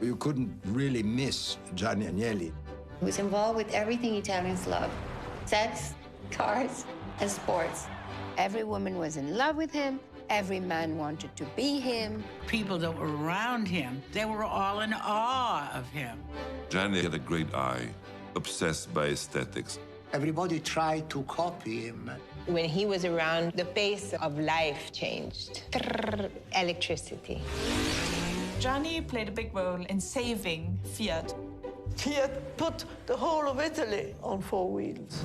you couldn't really miss Gianni Agnelli. He was involved with everything Italians love: sex, cars, and sports. Every woman was in love with him. Every man wanted to be him. People that were around him, they were all in awe of him. Gianni had a great eye, obsessed by aesthetics. Everybody tried to copy him. When he was around, the pace of life changed. Electricity. Gianni played a big role in saving Fiat. Fiat put the whole of Italy on four wheels.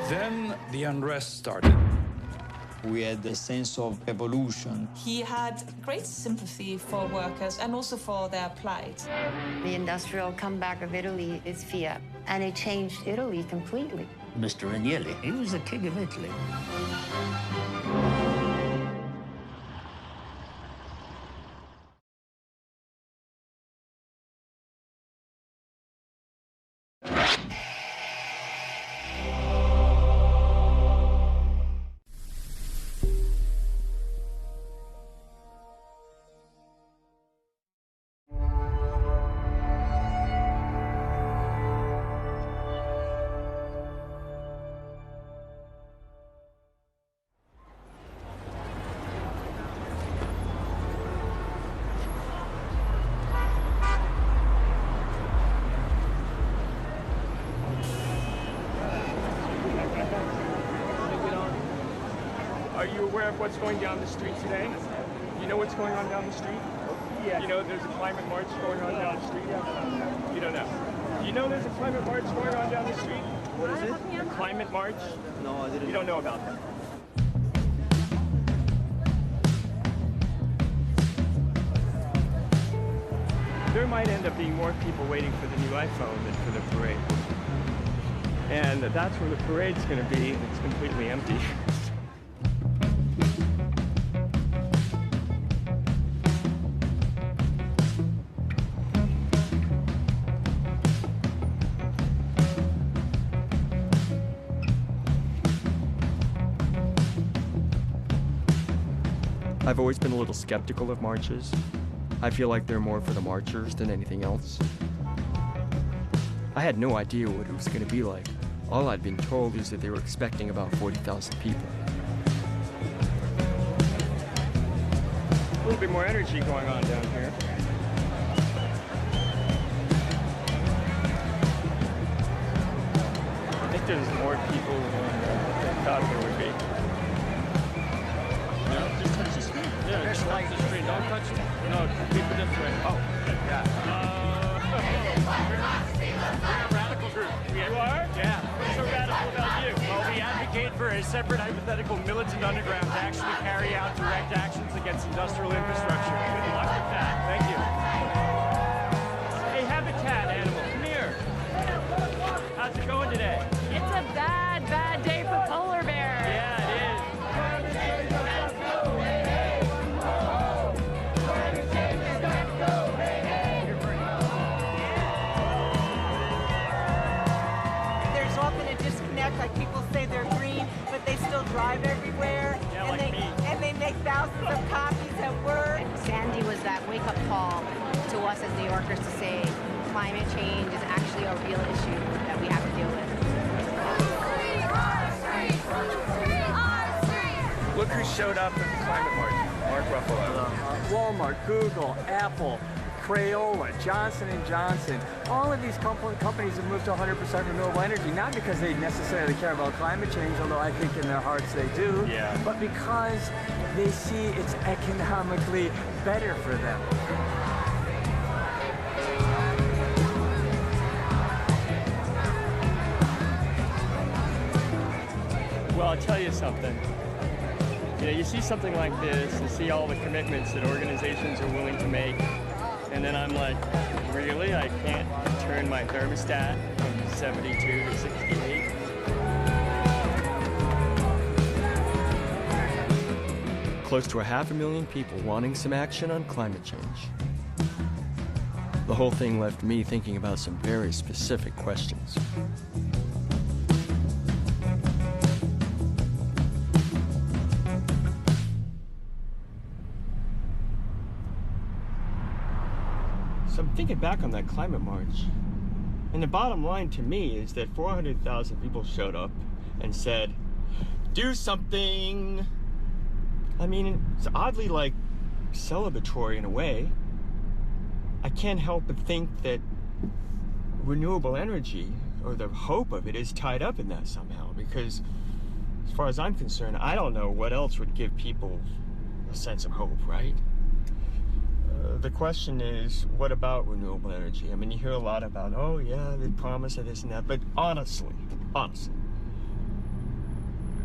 Then the unrest started. We had a sense of evolution. He had great sympathy for workers and also for their plight. The industrial comeback of Italy is Fiat, and it changed Italy completely. Mr. Agnelli, he was the king of Italy. Are you aware of what's going down the street today? You know what's going on down the street? Yeah. You know there's a climate march going on down the street? You don't know. You know there's a climate march going on down the street? What is it? A climate march? No, I didn't. You don't know about that. There might end up being more people waiting for the new iPhone than for the parade. And that's where the parade's going to be, and it's completely empty. I've always been a little skeptical of marches. I feel like they're more for the marchers than anything else. I had no idea what it was going to be like. All I'd been told is that they were expecting about 40,000 people. A little bit more energy going on down here. I think there's more people than I thought there would be. Just touch the screen. Yeah, just touch the screen. Don't touch it. No, keep it this way. Oh, yeah. We're a radical group. You are? Yeah. What's so radical about you? Well, we advocate for a separate hypothetical militant underground to actually carry out direct actions against industrial infrastructure. Good luck with that. Thank you. Hey, habitat animal, come here. How's it going today? It's a bad, bad day for polar bears. Yeah, it is. There's often a disconnect, like people say they're green, but they still drive everywhere. Yeah, and like me. And they make thousands of copies at work. Sandy was that wake-up call to us as New Yorkers to say climate change is actually a real issue that we have to deal with. Look who showed up at the climate march. Mark Ruffalo. Walmart, Google, Apple, Crayola, Johnson & Johnson. All of these companies have moved to 100% renewable energy, not because they necessarily care about climate change, although I think in their hearts they do, but because they see it's economically better for them. Well, I'll tell you something. You know, you see something like this and see all the commitments that organizations are willing to make, and then I'm like, really? I can't turn my thermostat from 72 to 68? Close to 500,000 people wanting some action on climate change. The whole thing left me thinking about some very specific questions. So I'm thinking back on that climate march. And the bottom line to me is that 400,000 people showed up and said, do something. I mean, it's oddly like celebratory in a way. I can't help but think that renewable energy, or the hope of it, is tied up in that somehow, because as far as I'm concerned, I don't know what else would give people a sense of hope, right? The question is, what about renewable energy? I mean, you hear a lot about, oh yeah, they promise of this and that, but honestly,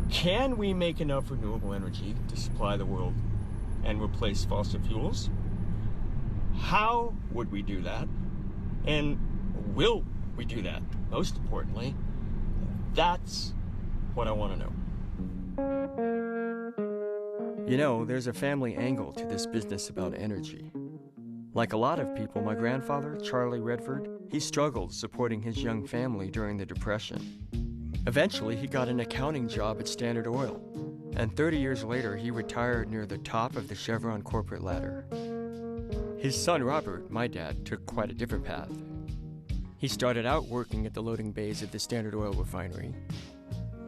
can we make enough renewable energy to supply the world and replace fossil fuels? How would we do that? And will we do that? Most importantly, that's what I want to know. You know, there's a family angle to this business about energy. Like a lot of people, my grandfather, Charlie Redford, he struggled supporting his young family during the Depression. Eventually, he got an accounting job at Standard Oil, and 30 years later, he retired near the top of the Chevron corporate ladder. His son, Robert, my dad, took quite a different path. He started out working at the loading bays of the Standard Oil refinery,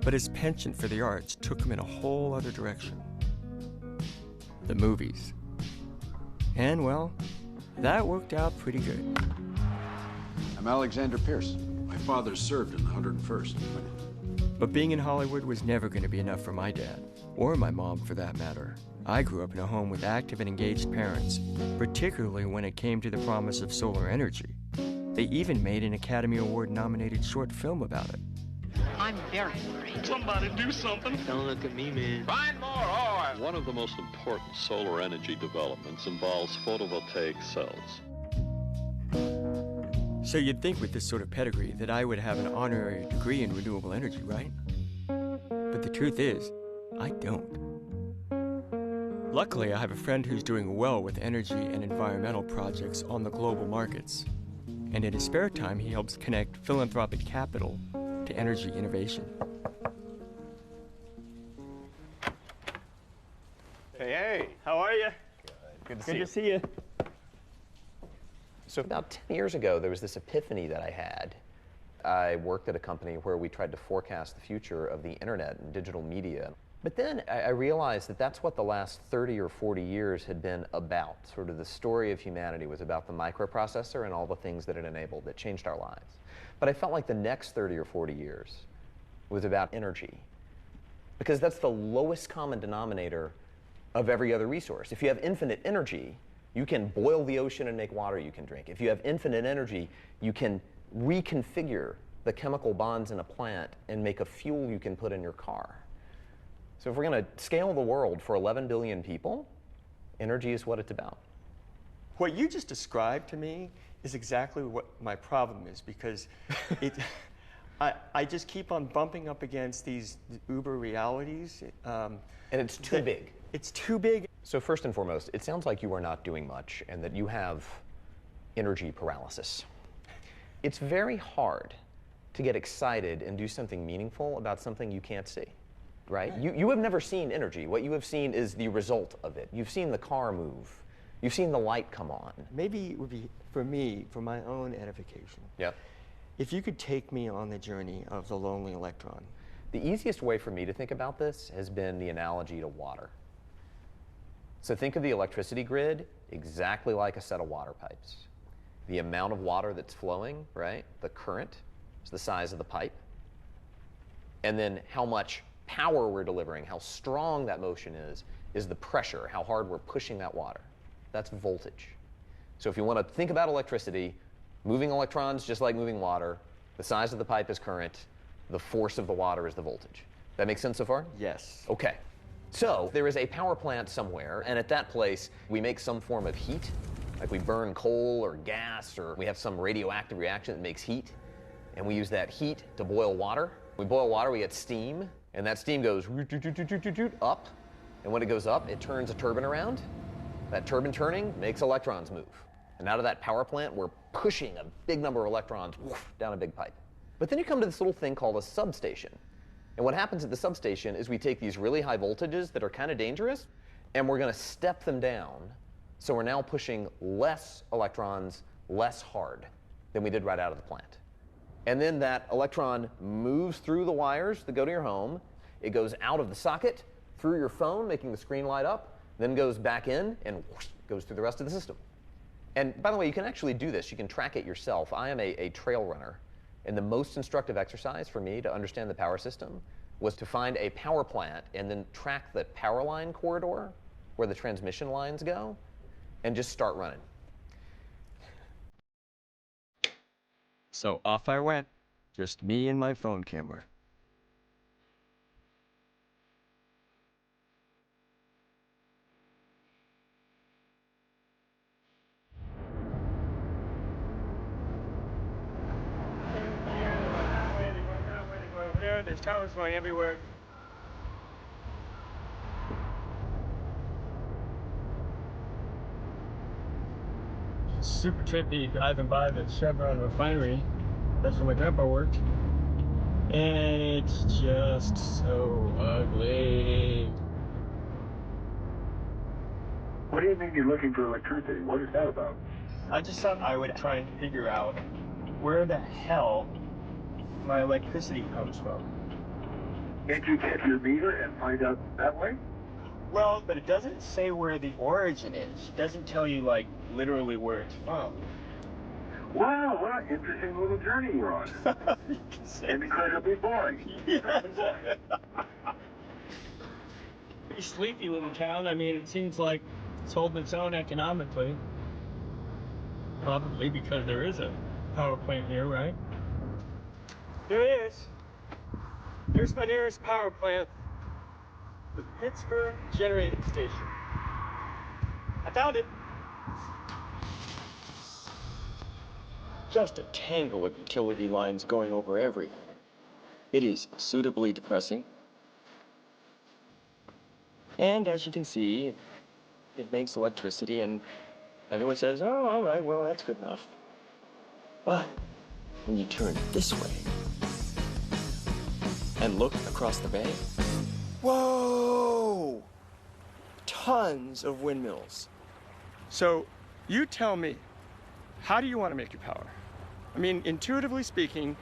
but his penchant for the arts took him in a whole other direction. The movies. And, well, that worked out pretty good. I'm Alexander Pierce. My father served in the 101st. But being in Hollywood was never going to be enough for my dad, or my mom for that matter. I grew up in a home with active and engaged parents, particularly when it came to the promise of solar energy. They even made an Academy Award-nominated short film about it. I'm very worried. Somebody do something. Don't look at me, man. Find more oil. One of the most important solar energy developments involves photovoltaic cells. So you'd think with this sort of pedigree that I would have an honorary degree in renewable energy, right? But the truth is, I don't. Luckily, I have a friend who's doing well with energy and environmental projects on the global markets. And in his spare time, he helps connect philanthropic capital to energy innovation. Hey, how are you? Good to see you. So about 10 years ago, there was this epiphany that I had. I worked at a company where we tried to forecast the future of the internet and digital media. But then I realized that that's what the last 30 or 40 years had been about. Sort of the story of humanity was about the microprocessor and all the things that it enabled that changed our lives. But I felt like the next 30 or 40 years was about energy, because that's the lowest common denominator of every other resource. If you have infinite energy, you can boil the ocean and make water you can drink. If you have infinite energy, you can reconfigure the chemical bonds in a plant and make a fuel you can put in your car. So if we're going to scale the world for 11 billion people, energy is what it's about. What you just described to me is exactly what my problem is, because I just keep on bumping up against these uber realities. And it's too big. It's too big. So first and foremost, it sounds like you are not doing much and that you have energy paralysis. It's very hard to get excited and do something meaningful about something you can't see, right? You have never seen energy. What you have seen is the result of it. You've seen the car move. You've seen the light come on. Maybe it would be, for me, for my own edification, if you could take me on the journey of the lonely electron. The easiest way for me to think about this has been the analogy to water. So think of the electricity grid exactly like a set of water pipes. The amount of water that's flowing, right? The current is the size of the pipe. And then how much power we're delivering, how strong that motion is the pressure, how hard we're pushing that water. That's voltage. So if you want to think about electricity, moving electrons just like moving water, the size of the pipe is current, the force of the water is the voltage. That makes sense so far? Yes. Okay. So there is a power plant somewhere, and at that place, we make some form of heat, like we burn coal or gas, or we have some radioactive reaction that makes heat, and we use that heat to boil water. We boil water, we get steam, and that steam goes up, and when it goes up, it turns a turbine around. That turbine turning makes electrons move. And out of that power plant, we're pushing a big number of electrons down a big pipe. But then you come to this little thing called a substation. And what happens at the substation is we take these really high voltages that are kind of dangerous, and we're going to step them down. So we're now pushing less electrons less hard than we did right out of the plant. And then that electron moves through the wires that go to your home. It goes out of the socket, through your phone, making the screen light up, then goes back in and whoosh, goes through the rest of the system. And by the way, you can actually do this. You can track it yourself. I am a trail runner, and the most instructive exercise for me to understand the power system was to find a power plant and then track the power line corridor where the transmission lines go and just start running. So off I went, just me and my phone camera. There's towers going everywhere. Super trippy driving by the Chevron refinery. That's where my grandpa worked. And it's just so ugly. What do you mean you're looking for electricity? What is that about? I just thought I would try and figure out where the hell my electricity comes from. Can't you check your meter and find out that way? Well, but it doesn't say where the origin is. It doesn't tell you, like, literally where it's from. Wow, what an interesting little journey you're on. And incredibly boring. Pretty sleepy little town. I mean, it seems like it's holding its own economically. Probably because there is a power plant here, right? There it is. Here's my nearest power plant. The Pittsburgh Generating Station. I found it. Just a tangle of utility lines going over everything. It is suitably depressing. And as you can see, it makes electricity, and everyone says, oh, all right, well, that's good enough. But when you turn this way and look across the bay, whoa! Tons of windmills. So you tell me, how do you want to make your power? I mean, intuitively speaking,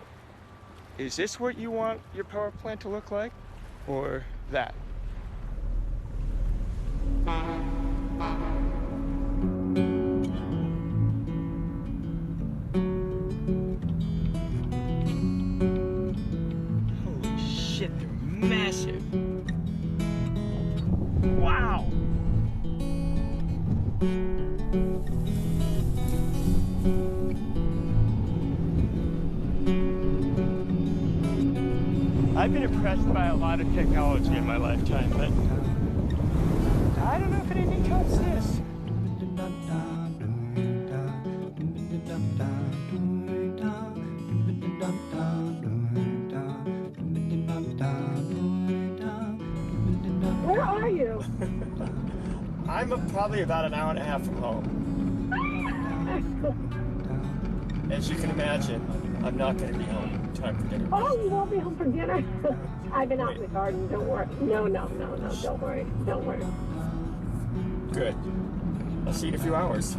is this what you want your power plant to look like, or that? Holy shit, they're massive. Wow. I've been impressed by a lot of technology in my lifetime, but I don't know if anything tops this. Where are you? I'm probably about an hour and a half from home. As you can imagine, I'm not going to be home in time for dinner. Oh, you won't be home for dinner? I've been out in the garden. Don't worry. No. Don't worry. Don't worry. Good. I'll see you in a few hours.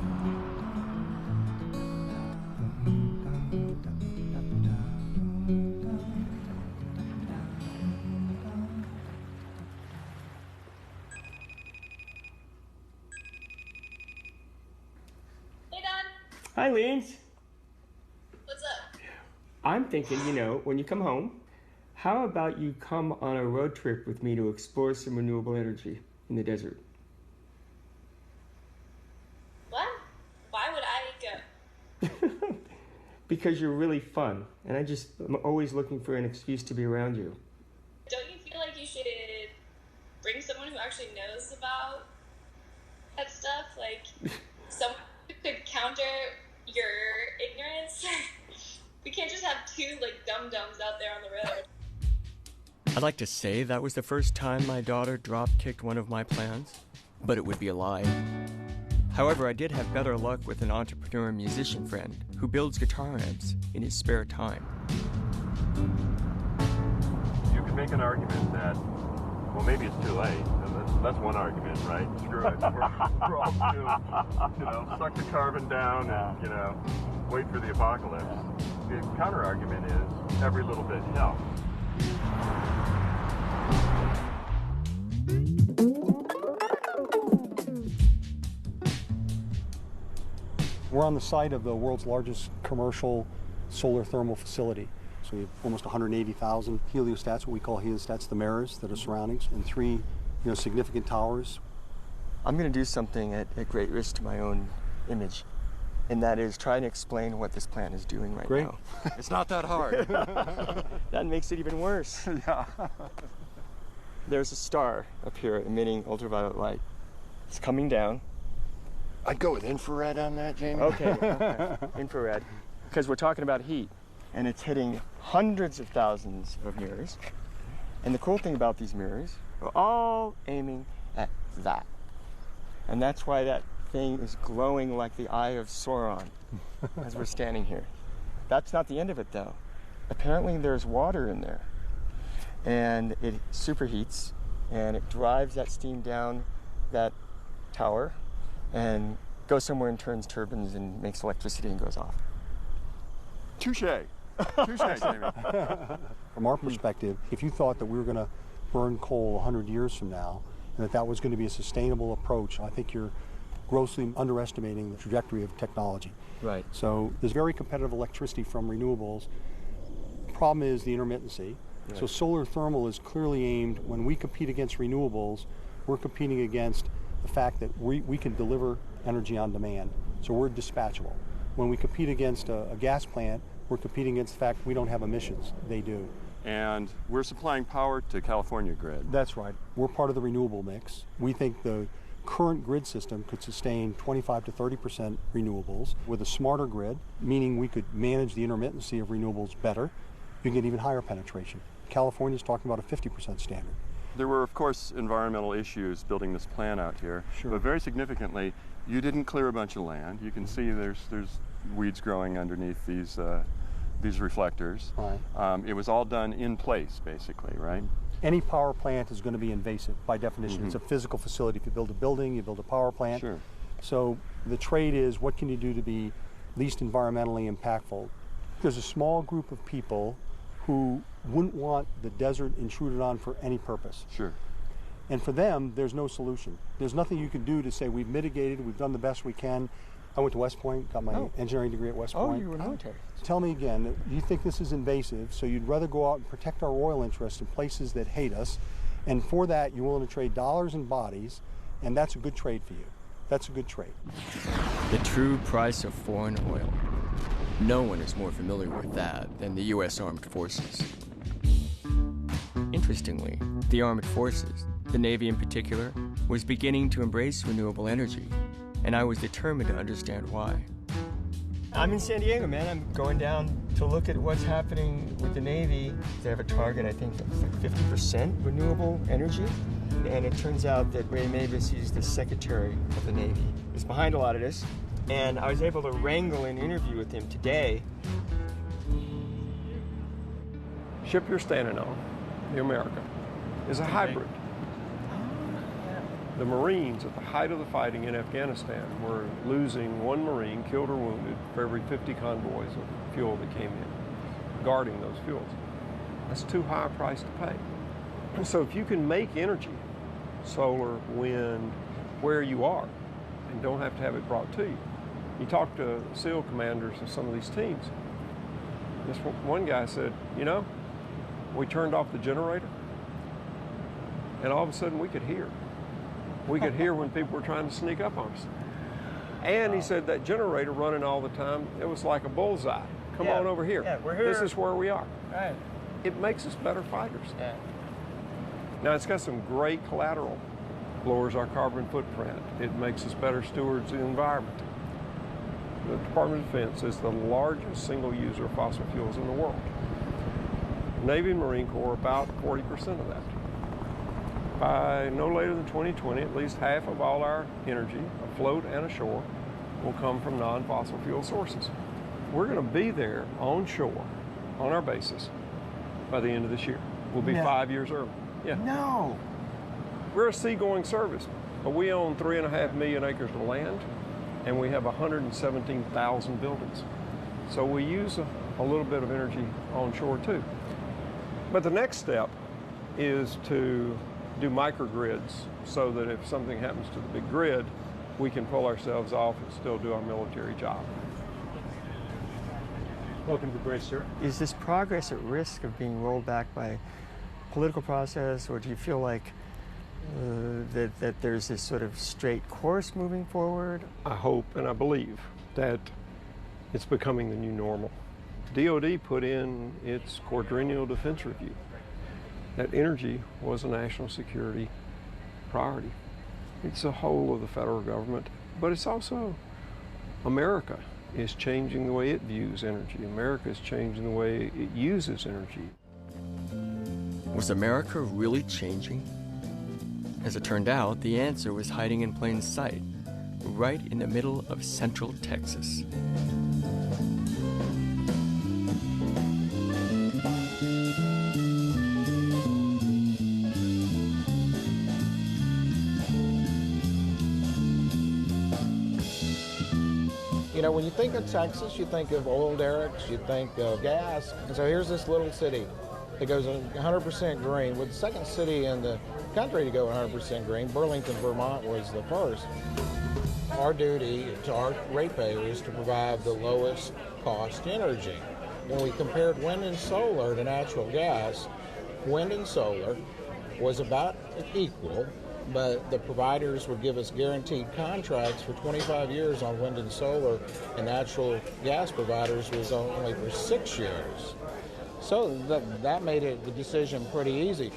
Hey, Don. Hi, Leans. What's up? I'm thinking, when you come home, how about you come on a road trip with me to explore some renewable energy in the desert? What? Why would I go? Because you're really fun, and I'm always looking for an excuse to be around you. Don't you feel like you should bring someone who actually knows about that stuff? Like, someone who could counter your ignorance? We can't just have two, dum-dums out there on the road. I'd like to say that was the first time my daughter drop-kicked one of my plans, but it would be a lie. However, I did have better luck with an entrepreneur musician friend who builds guitar amps in his spare time. You could make an argument that, well, maybe it's too late, and That's one argument, right? Screw it. We're all doomed. Suck the carbon down and, wait for the apocalypse. The counter argument is every little bit helps. We're on the site of the world's largest commercial solar thermal facility. So we have almost 180,000 heliostats, what we call heliostats, the mirrors that are surroundings, and 3 significant towers. I'm going to do something at great risk to my own image, and that is try to explain what this plant is doing right now. It's not that hard. That makes it even worse. Yeah. There's a star up here emitting ultraviolet light. It's coming down. I'd go with infrared on that, Jamie. Okay. Infrared, because we're talking about heat, and it's hitting hundreds of thousands of mirrors. And the cool thing about these mirrors, we're all aiming at that. And that's why that thing is glowing like the eye of Sauron as we're standing here. That's not the end of it, though. Apparently there's water in there, and it superheats, and it drives that steam down that tower and goes somewhere and turns turbines and makes electricity and goes off. Touche. Touche, Jamie. From our perspective, if you thought that we were going to burn coal 100 years from now, and that was going to be a sustainable approach, I think you're grossly underestimating the trajectory of technology. Right. So there's very competitive electricity from renewables. The problem is the intermittency. Right. So solar thermal is clearly aimed, when we compete against renewables, we're competing against the fact that we can deliver energy on demand. So we're dispatchable. When we compete against a gas plant, we're competing against the fact we don't have emissions. They do. And we're supplying power to California grid. That's right. We're part of the renewable mix. We think the current grid system could sustain 25 to 30% renewables. With a smarter grid, meaning we could manage the intermittency of renewables better, you can get even higher penetration. California's talking about a 50% standard. There were, of course, environmental issues building this plant out here. Sure. But very significantly, you didn't clear a bunch of land. You can see there's weeds growing underneath these reflectors. Right. It was all done in place, basically, right? Any power plant is going to be invasive by definition. It's a physical facility. If you build a building, you build a power plant. Sure. So the trade is, what can you do to be least environmentally impactful? There's a small group of people who wouldn't want the desert intruded on for any purpose. Sure. And for them, there's no solution. There's nothing you can do to say, we've mitigated, we've done the best we can. I went to West Point, got my engineering degree at West Point. Oh, you were military. Tell me again, you think this is invasive, so you'd rather go out and protect our oil interests in places that hate us, and for that you're willing to trade dollars and bodies, and that's a good trade for you. That's a good trade. The true price of foreign oil. No one is more familiar with that than the U.S. Armed Forces. Interestingly, the Armed Forces, the Navy in particular, was beginning to embrace renewable energy, and I was determined to understand why. I'm in San Diego, man. I'm going down to look at what's happening with the Navy. They have a target, I think, of like 50% renewable energy. And it turns out that Ray Mabus, he's the Secretary of the Navy, is behind a lot of this. And I was able to wrangle an interview with him today. Ship you're standing on, the America, is a hybrid. The Marines, at the height of the fighting in Afghanistan, were losing 1 Marine, killed or wounded, for every 50 convoys of fuel that came in, guarding those fuels. That's too high a price to pay. So if you can make energy, solar, wind, where you are, and don't have to have it brought to you. You talk to SEAL commanders of some of these teams. This one guy said, we turned off the generator, and all of a sudden we could hear. We could hear when people were trying to sneak up on us. And he said that generator running all the time, it was like a bullseye. Come on over here. Yeah, we're here. This is where we are. Right. It makes us better fighters. Yeah. Now, it's got some great collateral. Lowers our carbon footprint. It makes us better stewards of the environment. The Department of Defense is the largest single user of fossil fuels in the world. Navy and Marine Corps, about 40% of that. By no later than 2020, at least half of all our energy, afloat and ashore, will come from non-fossil fuel sources. We're going to be there on shore, on our bases, by the end of this year. We'll be 5 years early. Yeah. No. We're a seagoing service, but we own 3.5 million acres of land, and we have 117,000 buildings. So we use a little bit of energy onshore too. But the next step is to do microgrids so that if something happens to the big grid, we can pull ourselves off and still do our military job. Welcome to Bridge, sir. Is this progress at risk of being rolled back by political process, or do you feel like that there's this sort of straight course moving forward? I hope and I believe that it's becoming the new normal. DOD put in its quadrennial defense review that energy was a national security priority. It's the whole of the federal government, but it's also America is changing the way it views energy. America is changing the way it uses energy. Was America really changing? As it turned out, the answer was hiding in plain sight, right in the middle of Central Texas. You know, when you think of Texas, you think of oil derricks, you think of gas. And so here's this little city that goes 100% green. We're the second city in the country to go 100% green. Burlington, Vermont was the first. Our duty to our ratepayers is to provide the lowest cost energy. When we compared wind and solar to natural gas, wind and solar was about equal, but the providers would give us guaranteed contracts for 25 years on wind and solar, and natural gas providers was only for 6 years. So that made the decision pretty easy.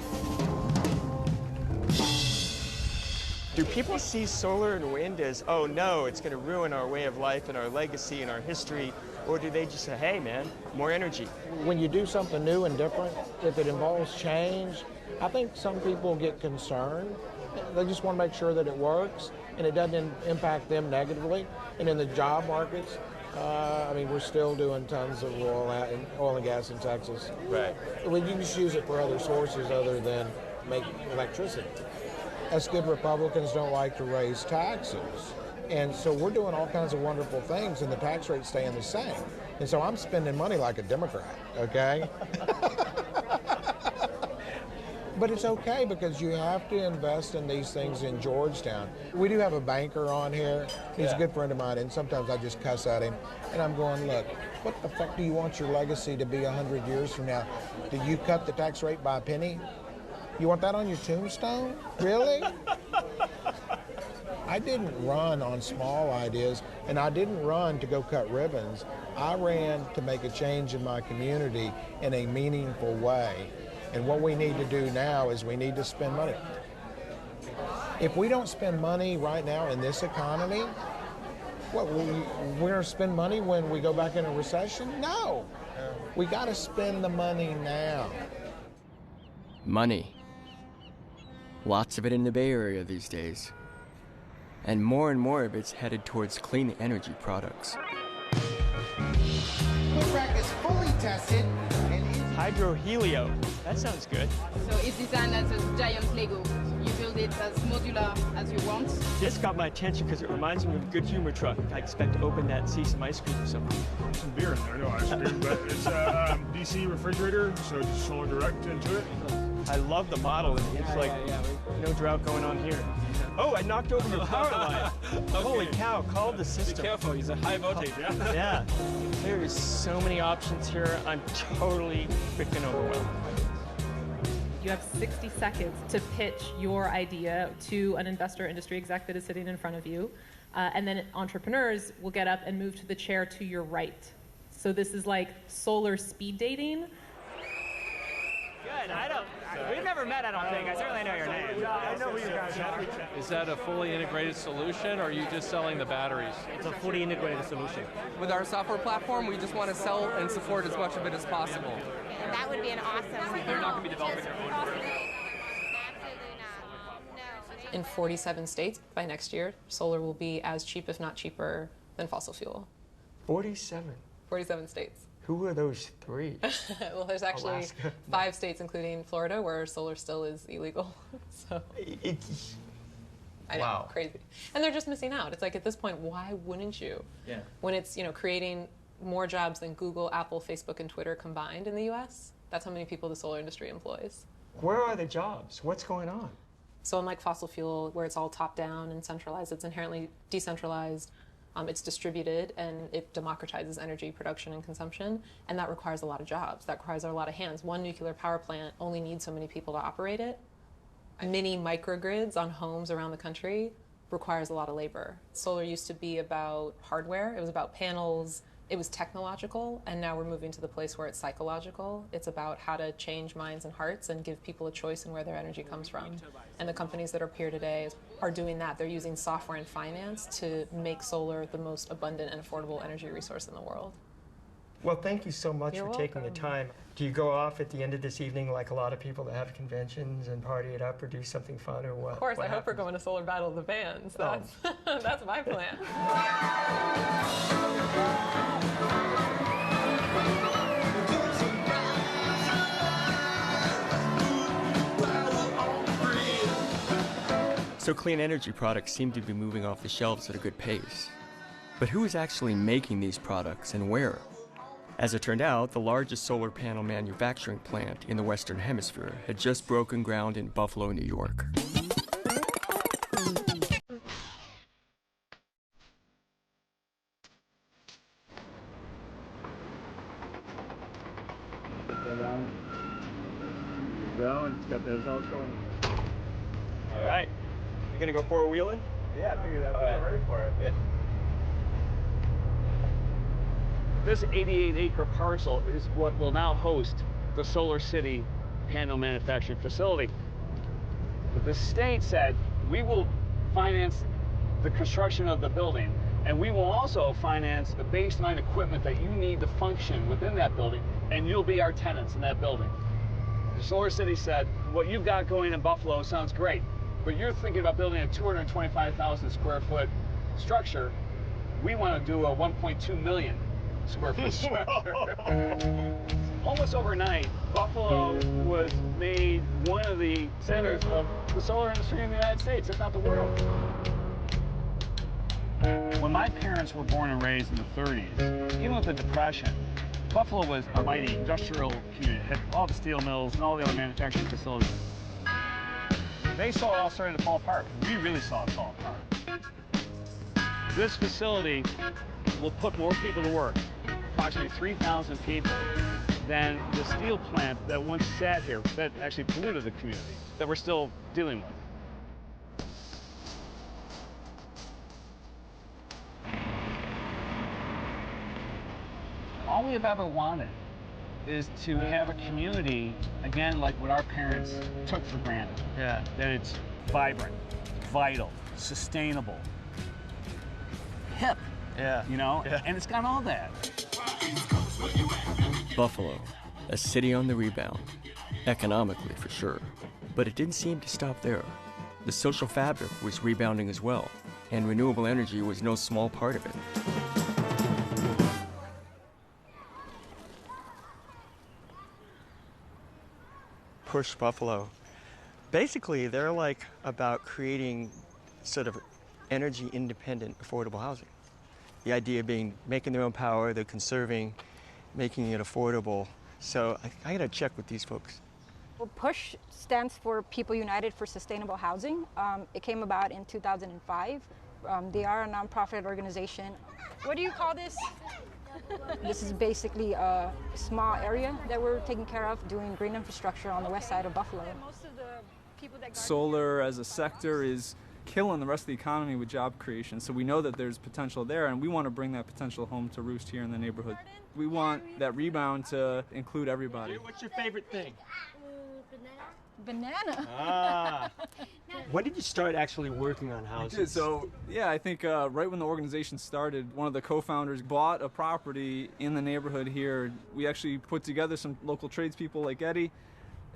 Do people see solar and wind as, oh no, it's going to ruin our way of life and our legacy and our history, or do they just say, hey man, more energy? When you do something new and different, if it involves change, I think some people get concerned. They just want to make sure that it works and it doesn't impact them negatively. And in the job markets, I mean, we're still doing tons of oil and gas in Texas. Right. We can just use it for other sources other than make electricity. Us good Republicans don't like to raise taxes. And so we're doing all kinds of wonderful things and the tax rate's staying the same. And so I'm spending money like a Democrat, okay? But it's okay because you have to invest in these things in Georgetown. We do have a banker on here. He's a good friend of mine, and sometimes I just cuss at him. And I'm going, look, what the fuck do you want your legacy to be 100 years from now? Did you cut the tax rate by a penny? You want that on your tombstone? Really? I didn't run on small ideas, and I didn't run to go cut ribbons. I ran to make a change in my community in a meaningful way. And what we need to do now is we need to spend money. If we don't spend money right now in this economy, what, we're going to spend money when we go back in a recession? No. We got to spend the money now. Money. Lots of it in the Bay Area these days. And more of it's headed towards clean energy products. The rack is fully tested and Hydrohelio. That sounds good. So it's designed as a giant Lego. You build it as modular as you want. This got my attention because it reminds me of a Good Humor truck. I expect to open that and see some ice cream or something. Some beer in there, no ice cream, but it's a DC refrigerator, so just solar direct into it. I love the model. It's like no drought going on here. Oh, I knocked over your power line. Okay. Holy cow, call the system. Be careful, he's a high voltage, yeah? Yeah. There is so many options here. I'm totally freaking overwhelmed. You have 60 seconds to pitch your idea to an investor industry exec that is sitting in front of you. And then entrepreneurs will get up and move to the chair to your right. So this is like solar speed dating. Good, we've never met, I don't think. I certainly know your name. I know who you guys are. Is that a fully integrated solution, or are you just selling the batteries? It's a fully integrated solution. With our software platform, we just want to sell and support as much of it as possible. That would be an awesome... They're not going to be developing their own version. In 47 states by next year, solar will be as cheap, if not cheaper, than fossil fuel. 47? 47 states. Who are those three? Well, there's actually Alaska. 5 states, including Florida, where solar still is illegal. So I know, Wow. crazy. And they're just missing out. It's like, at this point, why wouldn't you? Yeah. When it's, creating more jobs than Google, Apple, Facebook, and Twitter combined in the U.S., that's how many people the solar industry employs. Where are the jobs? What's going on? So unlike fossil fuel, where it's all top-down and centralized, it's inherently decentralized. It's distributed, and it democratizes energy production and consumption, and that requires a lot of jobs. That requires a lot of hands. One nuclear power plant only needs so many people to operate it. Mini microgrids on homes around the country requires a lot of labor. Solar used to be about hardware. It was about panels. It was technological, and now we're moving to the place where it's psychological. It's about how to change minds and hearts and give people a choice in where their energy comes from. And the companies that are here today are doing that. They're using software and finance to make solar the most abundant and affordable energy resource in the world. Well, thank you so much You're for taking the welcome. time. Do you go off at the end of this evening like a lot of people that have conventions and party it up, or do something fun, or what? Of course, what I hope we're happens? going to Solar Battle of the Bands. That's, that's my plan. So clean energy products seem to be moving off the shelves at a good pace. But who is actually making these products and where? As it turned out, the largest solar panel manufacturing plant in the Western Hemisphere had just broken ground in Buffalo, New York. It's got the results going. All right. You gonna go four-wheeling? Yeah, I figured that was ready for it. Yeah. This 88-acre parcel is what will now host the Solar City panel manufacturing facility. But the state said, we will finance the construction of the building, and we will also finance the baseline equipment that you need to function within that building, and you'll be our tenants in that building. The Solar City said, what you've got going in Buffalo sounds great, but you're thinking about building a 225,000 square foot structure. We want to do a 1.2 million square foot structure. Almost overnight, Buffalo was made one of the centers of the solar industry in the United States, if not the world. When my parents were born and raised in the 30s, even with the Depression, Buffalo was a mighty industrial community. It had all the steel mills and all the other manufacturing facilities. They saw it all starting to fall apart. We really saw it fall apart. This facility will put more people to work, approximately 3,000 people, than the steel plant that once sat here that actually polluted the community, that we're still dealing with. All we have ever wanted is to have a community, again, like what our parents took for granted. Yeah. That it's vibrant, vital, sustainable, hip. Yeah. You know? Yeah. And it's got all that. Buffalo, a city on the rebound, economically for sure. But it didn't seem to stop there. The social fabric was rebounding as well, and renewable energy was no small part of it. Push Buffalo. Basically, they're like about creating sort of energy independent, affordable housing. The idea being making their own power, they're conserving, making it affordable. So I gotta check with these folks. Well, PUSH stands for People United for Sustainable Housing. It came about in 2005. They are a nonprofit organization. What do you call this? This is basically a small area that we're taking care of, doing green infrastructure on the west side of Buffalo. Solar as a sector is killing the rest of the economy with job creation, so we know that there's potential there, and we want to bring that potential home to roost here in the neighborhood. We want that rebound to include everybody. What's your favorite thing? Banana. Ah. When did you start actually working on houses? So, yeah, I think right when the organization started, one of the co-founders bought a property in the neighborhood here. We actually put together some local tradespeople like Eddie,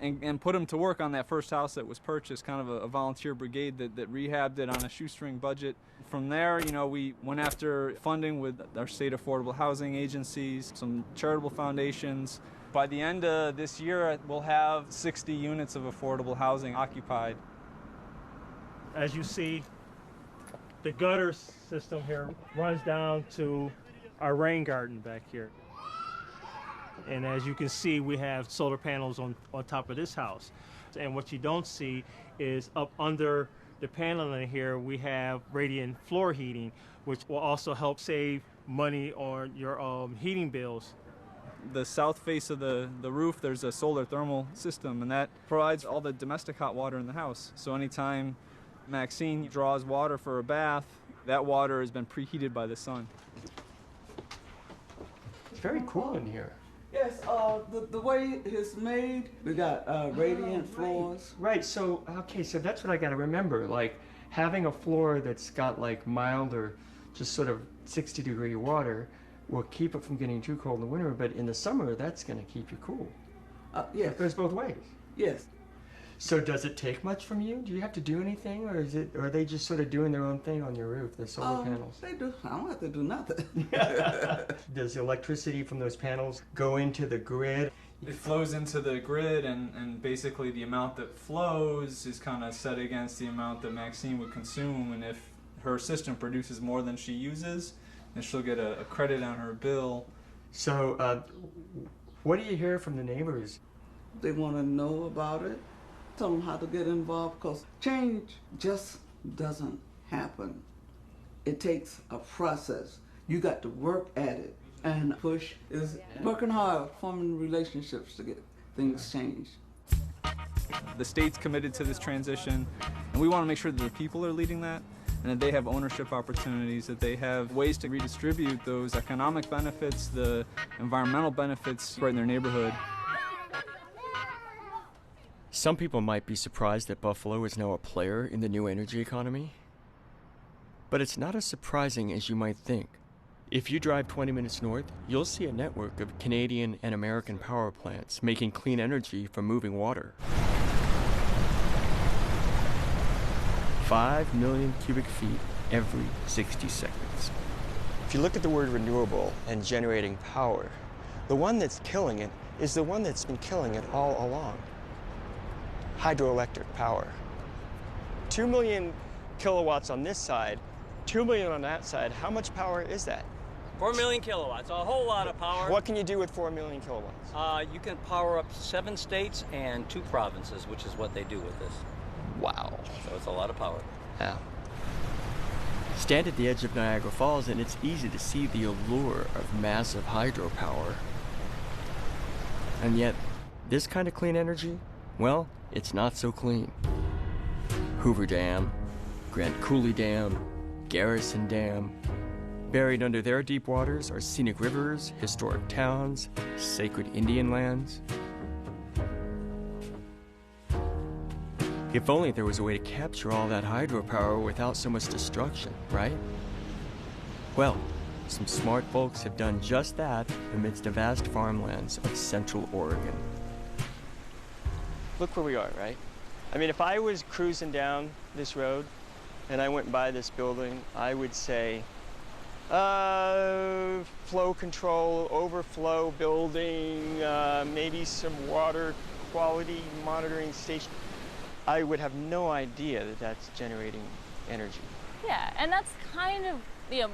and put them to work on that first house that was purchased, kind of a volunteer brigade that rehabbed it on a shoestring budget. From there, we went after funding with our state affordable housing agencies, some charitable foundations. By the end of this year, we'll have 60 units of affordable housing occupied. As you see, the gutter system here runs down to our rain garden back here. And as you can see, we have solar panels on top of this house. And what you don't see is up under the paneling here, we have radiant floor heating, which will also help save money on your heating bills. The south face of the roof, there's a solar thermal system, and that provides all the domestic hot water in the house. So anytime Maxine draws water for a bath, that water has been preheated by the sun. It's very cool in here. Yes, the way it's made, we got radiant floors. Right, so that's what I gotta remember, like having a floor that's got like mild or just sort of 60-degree water will keep it from getting too cold in the winter, but in the summer, that's gonna keep you cool. Yes. It goes both ways. Yes. So does it take much from you? Do you have to do anything, or are they just sort of doing their own thing on your roof, the solar panels? They do. I don't have to do nothing. Does the electricity from those panels go into the grid? It flows into the grid, and basically the amount that flows is kind of set against the amount that Maxine would consume, and if her system produces more than she uses, then she'll get a credit on her bill. So what do you hear from the neighbors? They want to know about it. Tell them how to get involved, because change just doesn't happen. It takes a process. You got to work at it, and push is working hard, forming relationships to get things changed. The state's committed to this transition, and we want to make sure that the people are leading that, and that they have ownership opportunities, that they have ways to redistribute those economic benefits, the environmental benefits right in their neighborhood. Some people might be surprised that Buffalo is now a player in the new energy economy. But it's not as surprising as you might think. If you drive 20 minutes north, you'll see a network of Canadian and American power plants making clean energy from moving water. 5 million cubic feet every 60 seconds. If you look at the word renewable and generating power, the one that's killing it is the one that's been killing it all along. Hydroelectric power. 2 million kilowatts on this side, 2 million on that side. How much power is that? 4 million kilowatts, a whole lot of power. What can you do with 4 million kilowatts? You can power up 7 states and 2 provinces, which is what they do with this. Wow. So it's a lot of power. Yeah. Stand at the edge of Niagara Falls and it's easy to see the allure of massive hydropower. And yet, this kind of clean energy, well, it's not so clean. Hoover Dam, Grand Coulee Dam, Garrison Dam. Buried under their deep waters are scenic rivers, historic towns, sacred Indian lands. If only there was a way to capture all that hydropower without so much destruction, right? Well, some smart folks have done just that amidst the vast farmlands of Central Oregon. Look where we are, right? I mean, if I was cruising down this road and I went by this building, I would say, flow control, overflow building, maybe some water quality monitoring station. I would have no idea that that's generating energy. Yeah, and that's kind of,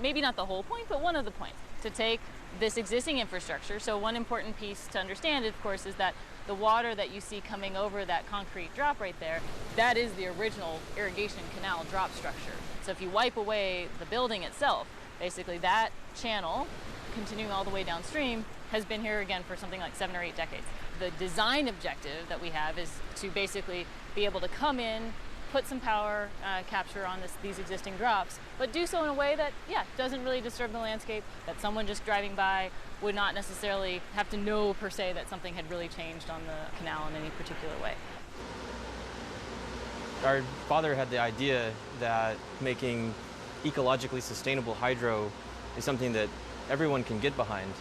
maybe not the whole point, but one of the points, to take this existing infrastructure. So one important piece to understand, of course, is that the water that you see coming over that concrete drop right there, that is the original irrigation canal drop structure. So if you wipe away the building itself, basically that channel, continuing all the way downstream, has been here again for something like 7 or 8 decades. The design objective that we have is to basically be able to come in, put some power capture on these existing drops, but do so in a way that, doesn't really disturb the landscape, that someone just driving by would not necessarily have to know per se that something had really changed on the canal in any particular way. Our father had the idea that making ecologically sustainable hydro is something that everyone can get behind.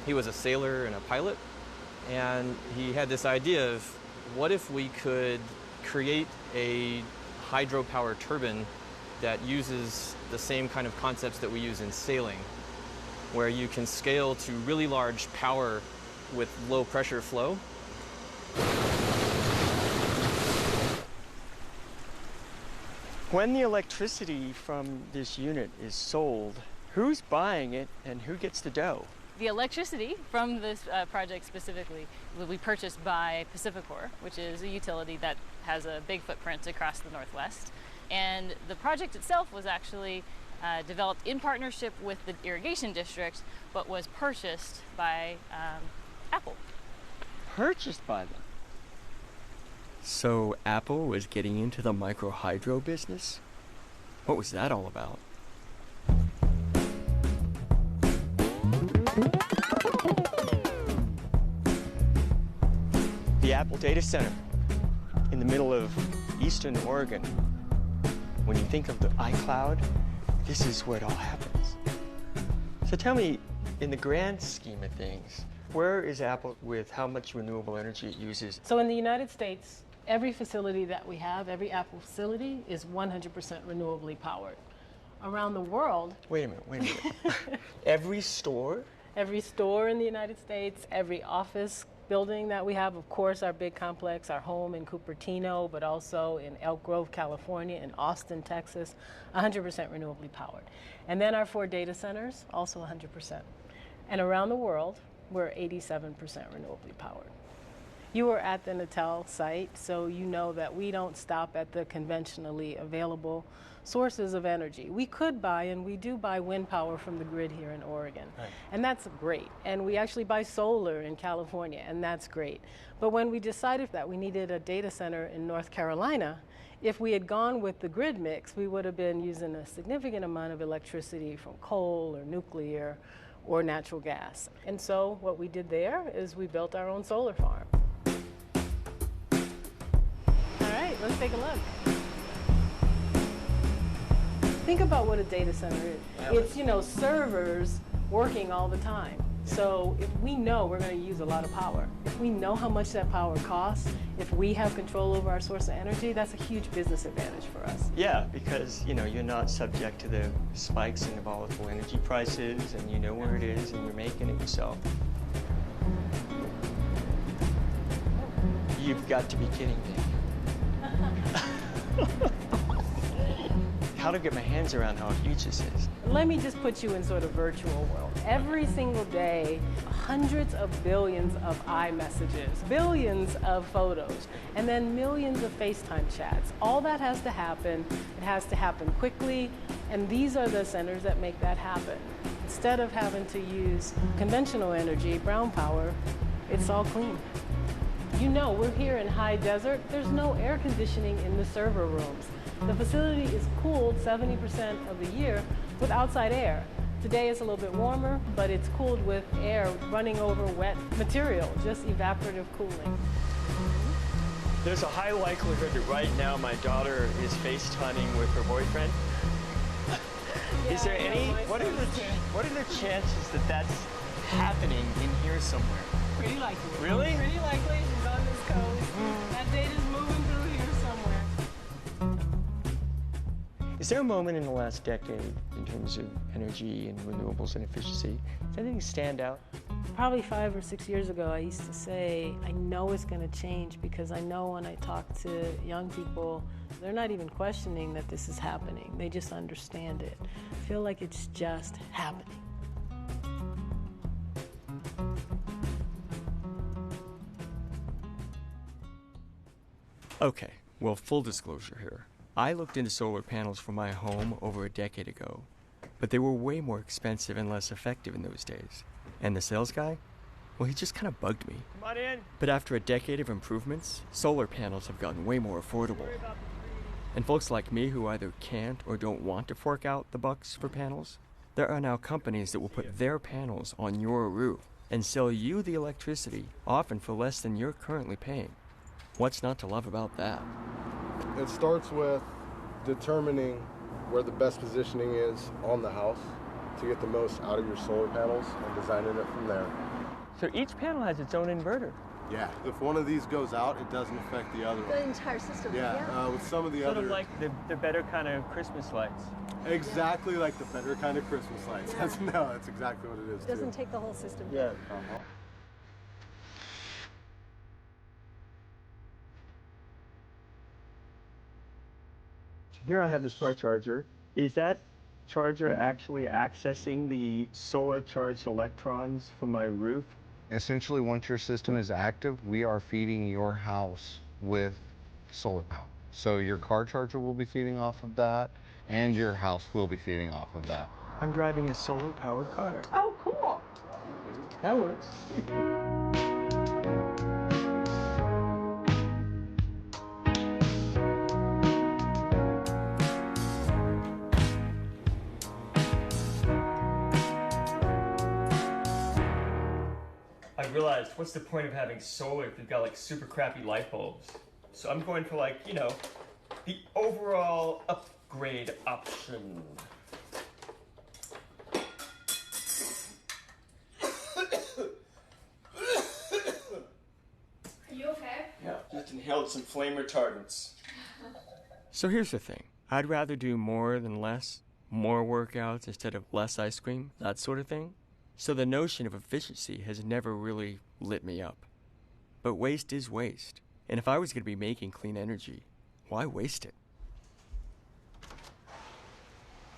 He was a sailor and a pilot, and he had this idea of what if we could create a hydropower turbine that uses the same kind of concepts that we use in sailing, where you can scale to really large power with low pressure flow? When the electricity from this unit is sold, who's buying it and who gets the dough? The electricity from this project specifically will be purchased by Pacificor, which is a utility that has a big footprint across the Northwest. And the project itself was actually developed in partnership with the irrigation district, but was purchased by Apple. Purchased by them? So Apple was getting into the microhydro business? What was that all about? The Apple Data Center in the middle of eastern Oregon. When you think of the iCloud, this is where it all happens. So tell me, in the grand scheme of things, where is Apple with how much renewable energy it uses? So in the United States, every facility that we have, every Apple facility, is 100% renewably powered. Around the world... Wait a minute. Every store? Every store in the United States, every office building that we have, of course, our big complex, our home in Cupertino, but also in Elk Grove, California, in Austin, Texas, 100% renewably powered. And then our 4 data centers, also 100%. And around the world, we're 87% renewably powered. You were at the Natal site, so you know that we don't stop at the conventionally available sources of energy. We could buy, and we do buy, wind power from the grid here in Oregon. Right. And that's great. And we actually buy solar in California, and that's great. But when we decided that we needed a data center in North Carolina, if we had gone with the grid mix, we would have been using a significant amount of electricity from coal or nuclear or natural gas. And so what we did there is we built our own solar farm. All right, let's take a look. Think about what a data center is. It's, servers working all the time. So if we know we're going to use a lot of power, if we know how much that power costs, if we have control over our source of energy, that's a huge business advantage for us. Yeah, because, you're not subject to the spikes in the volatile energy prices, and you know where it is, and you're making it yourself. You've got to be kidding me. How to get my hands around how huge this is. Let me just put you in sort of virtual world. Every single day, hundreds of billions of iMessages, billions of photos, and then millions of FaceTime chats. All that has to happen. It has to happen quickly, and these are the centers that make that happen. Instead of having to use conventional energy, brown power, it's all clean. We're here in high desert. There's no air conditioning in the server rooms. The facility is cooled 70% of the year with outside air. Today it's a little bit warmer, but it's cooled with air running over wet material, just evaporative cooling. There's a high likelihood that right now my daughter is FaceTiming with her boyfriend. Is there any, what are the chances that that's happening in here somewhere? Pretty likely. Really? Pretty likely. She's on this coast. That data's moving through here somewhere. Is there a moment in the last decade in terms of energy and renewables and efficiency? Does anything stand out? Probably 5 or 6 years ago, I used to say, I know it's going to change because I know when I talk to young people, they're not even questioning that this is happening. They just understand it. I feel like it's just happening. Okay, well, full disclosure here. I looked into solar panels for my home over a decade ago, but they were way more expensive and less effective in those days. And the sales guy? Well, he just kind of bugged me. Come on in. But after a decade of improvements, solar panels have gotten way more affordable. And folks like me who either can't or don't want to fork out the bucks for panels, there are now companies that will put their panels on your roof and sell you the electricity, often for less than you're currently paying. What's not to love about that? It starts with determining where the best positioning is on the house to get the most out of your solar panels and designing it from there. So each panel has its own inverter. Yeah, if one of these goes out, it doesn't affect the other The one. entire system. Yeah, with some of the Sort other... of like the better kind of Christmas lights. Exactly like the better kind of Christmas lights. That's exactly what it is, It doesn't too. take the whole system. Yeah. Here I have the smart charger. Is that charger actually accessing the solar charged electrons from my roof? Essentially, once your system is active, we are feeding your house with solar power. So your car charger will be feeding off of that, and your house will be feeding off of that. I'm driving a solar powered car. Oh, cool. That works. I realized, what's the point of having solar if you've got like super crappy light bulbs? So I'm going for like, you know, the overall upgrade option. Are you okay? Yeah, just inhaled some flame retardants. So here's the thing. I'd rather do more than less, more workouts instead of less ice cream, that sort of thing. So the notion of efficiency has never really lit me up. But waste is waste. And if I was going to be making clean energy, why waste it?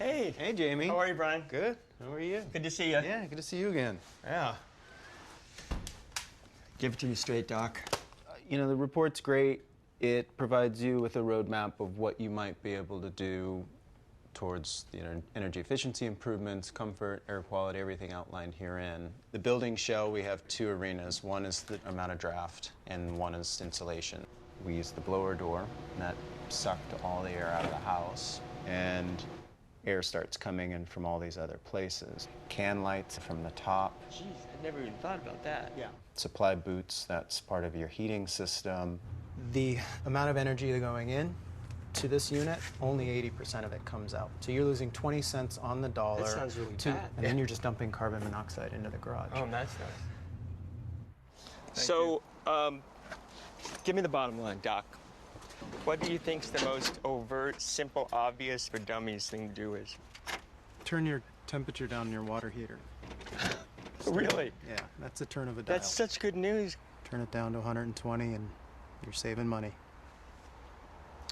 Hey. Hey, Jamie. How are you, Brian? Good. How are you? Good to see you. Yeah, good to see you again. Yeah. Give it to me straight, Doc. You know, the report's great. It provides you with a roadmap of what you might be able to do towards energy efficiency improvements, comfort, air quality, everything outlined herein. The building shell, we have two arenas. One is the amount of draft, and one is insulation. We use the blower door, and that sucked all the air out of the house, and air starts coming in from all these other places. Can lights from the top. Jeez, I never even thought about that. Yeah. Supply boots, that's part of your heating system. The amount of energy going in to this unit, only 80% of it comes out. So you're losing 20 cents on the dollar. That sounds really bad. And then you're just dumping carbon monoxide into the garage. Oh, that's nice. So, give me the bottom line, Doc. What do you think's the most overt, simple, obvious for dummies thing to do is? Turn your temperature down in your water heater. Really? Yeah, that's a turn of a dial. That's such good news. Turn it down to 120 and you're saving money.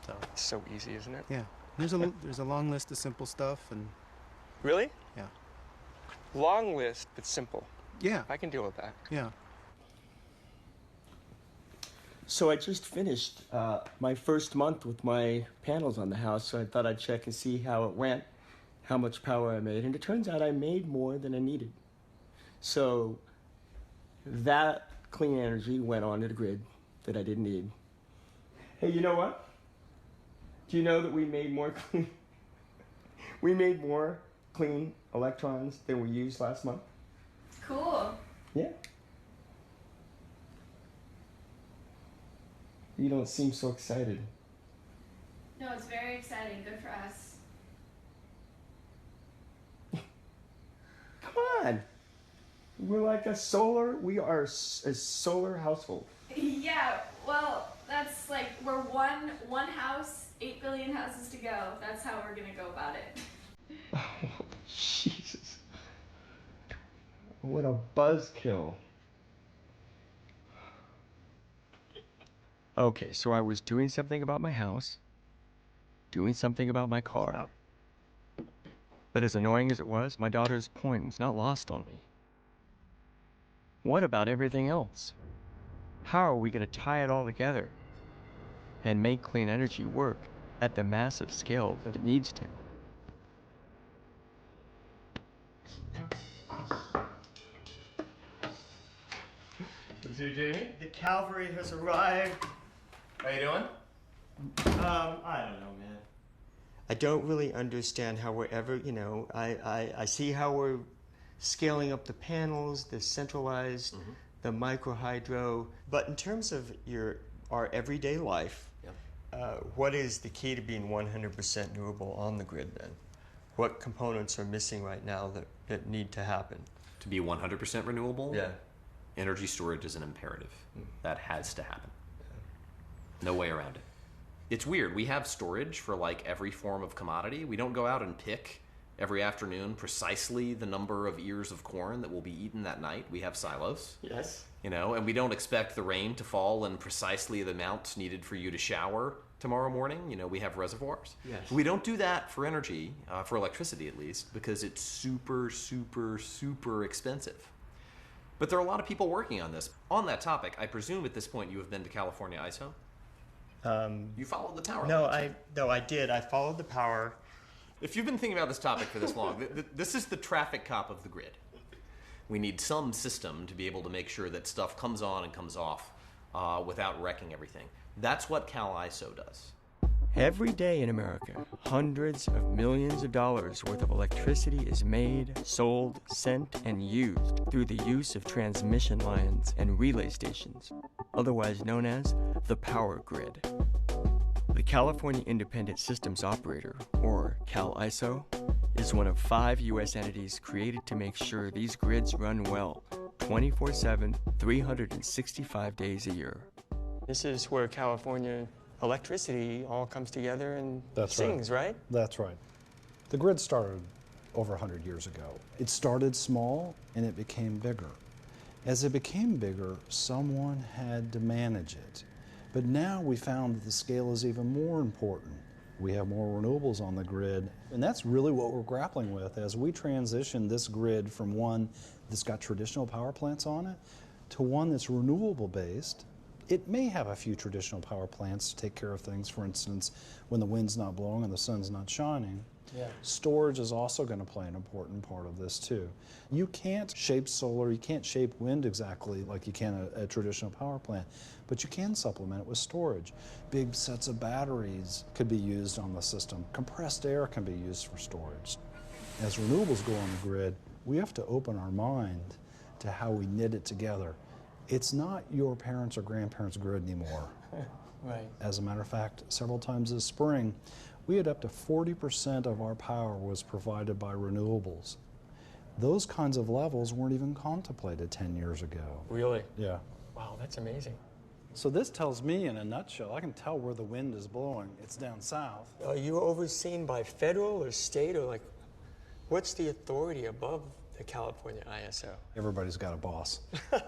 So it's so easy, isn't it? Yeah. There's a long list of simple stuff and Really? Yeah. Long list, but simple. Yeah. I can deal with that. Yeah. So I just finished my first month with my panels on the house, so I thought I'd check and see how it went, how much power I made, and it turns out I made more than I needed. So that clean energy went onto the grid that I didn't need. Hey, you know what? Do you know that we made more clean electrons than we used last month? Cool. Yeah. You don't seem so excited. No, it's very exciting. Good for us. Come on. We are a solar household. Yeah, well, that's like, we're one house, 8 billion houses to go. That's how we're gonna go about it. Oh, Jesus. What a buzzkill. Okay, so I was doing something about my house, doing something about my car. But as annoying as it was, my daughter's point was not lost on me. What about everything else? How are we going to tie it all together and make clean energy work at the massive scale that it needs to? What's here, Jamie? The cavalry has arrived. How you doing? I don't know, man. I don't really understand how we're ever, I see how we're scaling up the panels, the centralized, the micro hydro. But in terms of our everyday life, what is the key to being 100% renewable on the grid then? What components are missing right now that need to happen? To be 100% renewable? Yeah. Energy storage is an imperative. That has to happen. No way around it. It's weird. We have storage for like every form of commodity. We don't go out and pick every afternoon precisely the number of ears of corn that will be eaten that night. We have silos. Yes. You know, and we don't expect the rain to fall in precisely the amount needed for you to shower tomorrow morning. You know, we have reservoirs. Yes. We don't do that for energy, for electricity at least, because it's super, super, super expensive. But there are a lot of people working on this. On that topic, I presume at this point you have been to California ISO? You followed the power lines. I did. I followed the power. If you've been thinking about this topic for this long, this is the traffic cop of the grid. We need some system to be able to make sure that stuff comes on and comes off without wrecking everything. That's what Cal ISO does. Every day in America, hundreds of millions of dollars worth of electricity is made, sold, sent, and used through the use of transmission lines and relay stations, otherwise known as the power grid. The California Independent Systems Operator, or Cal ISO, is one of 5 U.S. entities created to make sure these grids run well, 24/7, 365 days a year. This is where California electricity all comes together and sings, right? That's right. The grid started over 100 years ago. It started small and it became bigger. As it became bigger, someone had to manage it. But now we found that the scale is even more important. We have more renewables on the grid, and that's really what we're grappling with as we transition this grid from one that's got traditional power plants on it to one that's renewable based. It may have a few traditional power plants to take care of things, for instance, when the wind's not blowing and the sun's not shining. Yeah. Storage is also going to play an important part of this too. You can't shape solar, you can't shape wind exactly like you can a traditional power plant, but you can supplement it with storage. Big sets of batteries could be used on the system. Compressed air can be used for storage. As renewables go on the grid, we have to open our mind to how we knit it together. It's not your parents' or grandparents' grid anymore. Right. As a matter of fact, several times this spring, we had up to 40% of our power was provided by renewables. Those kinds of levels weren't even contemplated 10 years ago. Really? Yeah. Wow, that's amazing. So this tells me in a nutshell, I can tell where the wind is blowing. It's down south. Are you overseen by federal or state, or like, what's the authority above the California ISO? Everybody's got a boss.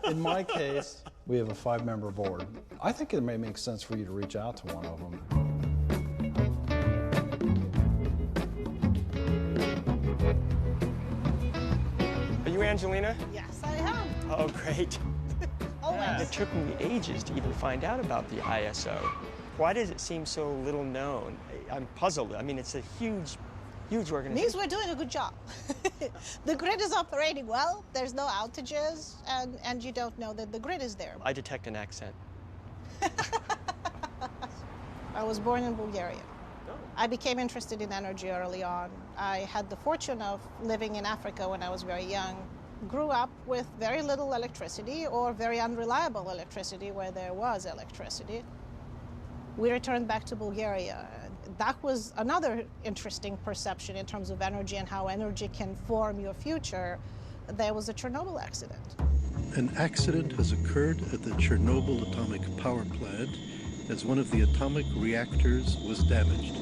In my case, we have a 5-member board. I think it may make sense for you to reach out to one of them. Are you Angelina? Yes, I am. Oh, great. Always. It took me ages to even find out about the ISO. Why does it seem so little known? I'm puzzled. I mean, it's a huge organization. Means we're doing a good job. The grid is operating well. There's no outages, and you don't know that the grid is there. I detect an accent. I was born in Bulgaria. I became interested in energy early on. I had the fortune of living in Africa when I was very young. Grew up with very little electricity or very unreliable electricity where there was electricity. We returned back to Bulgaria. That was another interesting perception in terms of energy and how energy can form your future. There was a Chernobyl accident. An accident has occurred at the Chernobyl atomic power plant as one of the atomic reactors was damaged.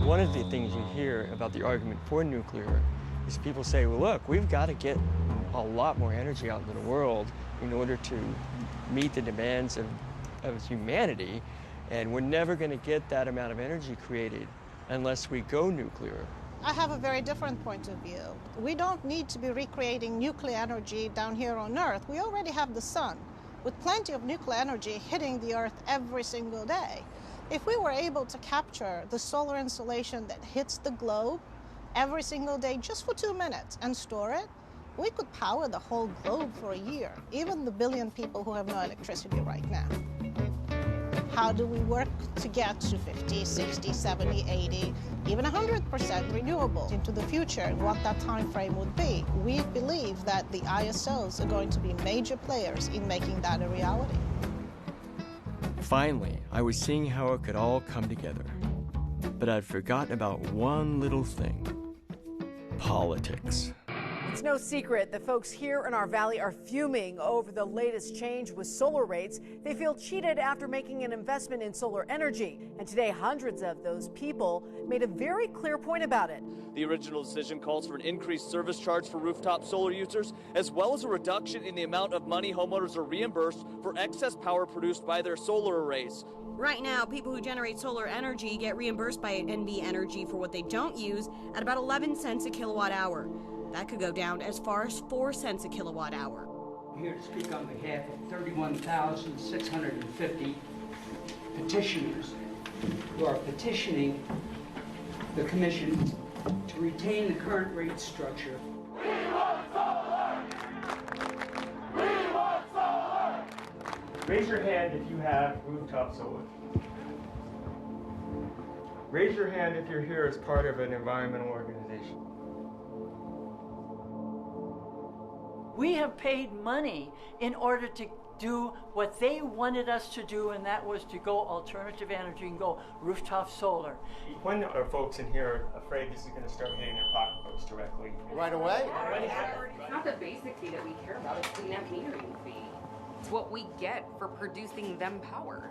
One of the things you hear about the argument for nuclear is people say, well, look, we've got to get a lot more energy out into the world in order to meet the demands of humanity, and we're never going to get that amount of energy created unless we go nuclear. I have a very different point of view. We don't need to be recreating nuclear energy down here on Earth. We already have the sun, with plenty of nuclear energy hitting the Earth every single day. If we were able to capture the solar insolation that hits the globe every single day just for 2 minutes and store it, we could power the whole globe for a year, even the billion people who have no electricity right now. How do we work to get to 50, 60, 70, 80, even 100% renewable into the future, and what that time frame would be? We believe that the ISOs are going to be major players in making that a reality. Finally, I was seeing how it could all come together. But I'd forgotten about one little thing. politics. It's no secret that folks here in our valley are fuming over the latest change with solar rates. They feel cheated after making an investment in solar energy. And today, hundreds of those people made a very clear point about it. The original decision calls for an increased service charge for rooftop solar users, as well as a reduction in the amount of money homeowners are reimbursed for excess power produced by their solar arrays. Right now, people who generate solar energy get reimbursed by NV Energy for what they don't use at about 11 cents a kilowatt hour. That could go down as far as 4 cents a kilowatt hour. I'm here to speak on behalf of 31,650 petitioners who are petitioning the Commission to retain the current rate structure. We want solar! We want solar! Raise your hand if you have rooftop solar. Raise your hand if you're here as part of an environmental organization. We have paid money in order to do what they wanted us to do, and that was to go alternative energy and go rooftop solar. When are folks in here afraid this is going to start hitting their pocketbooks directly? Right away? It's not the basic fee that we care about, it's the net metering fee. It's what we get for producing them power.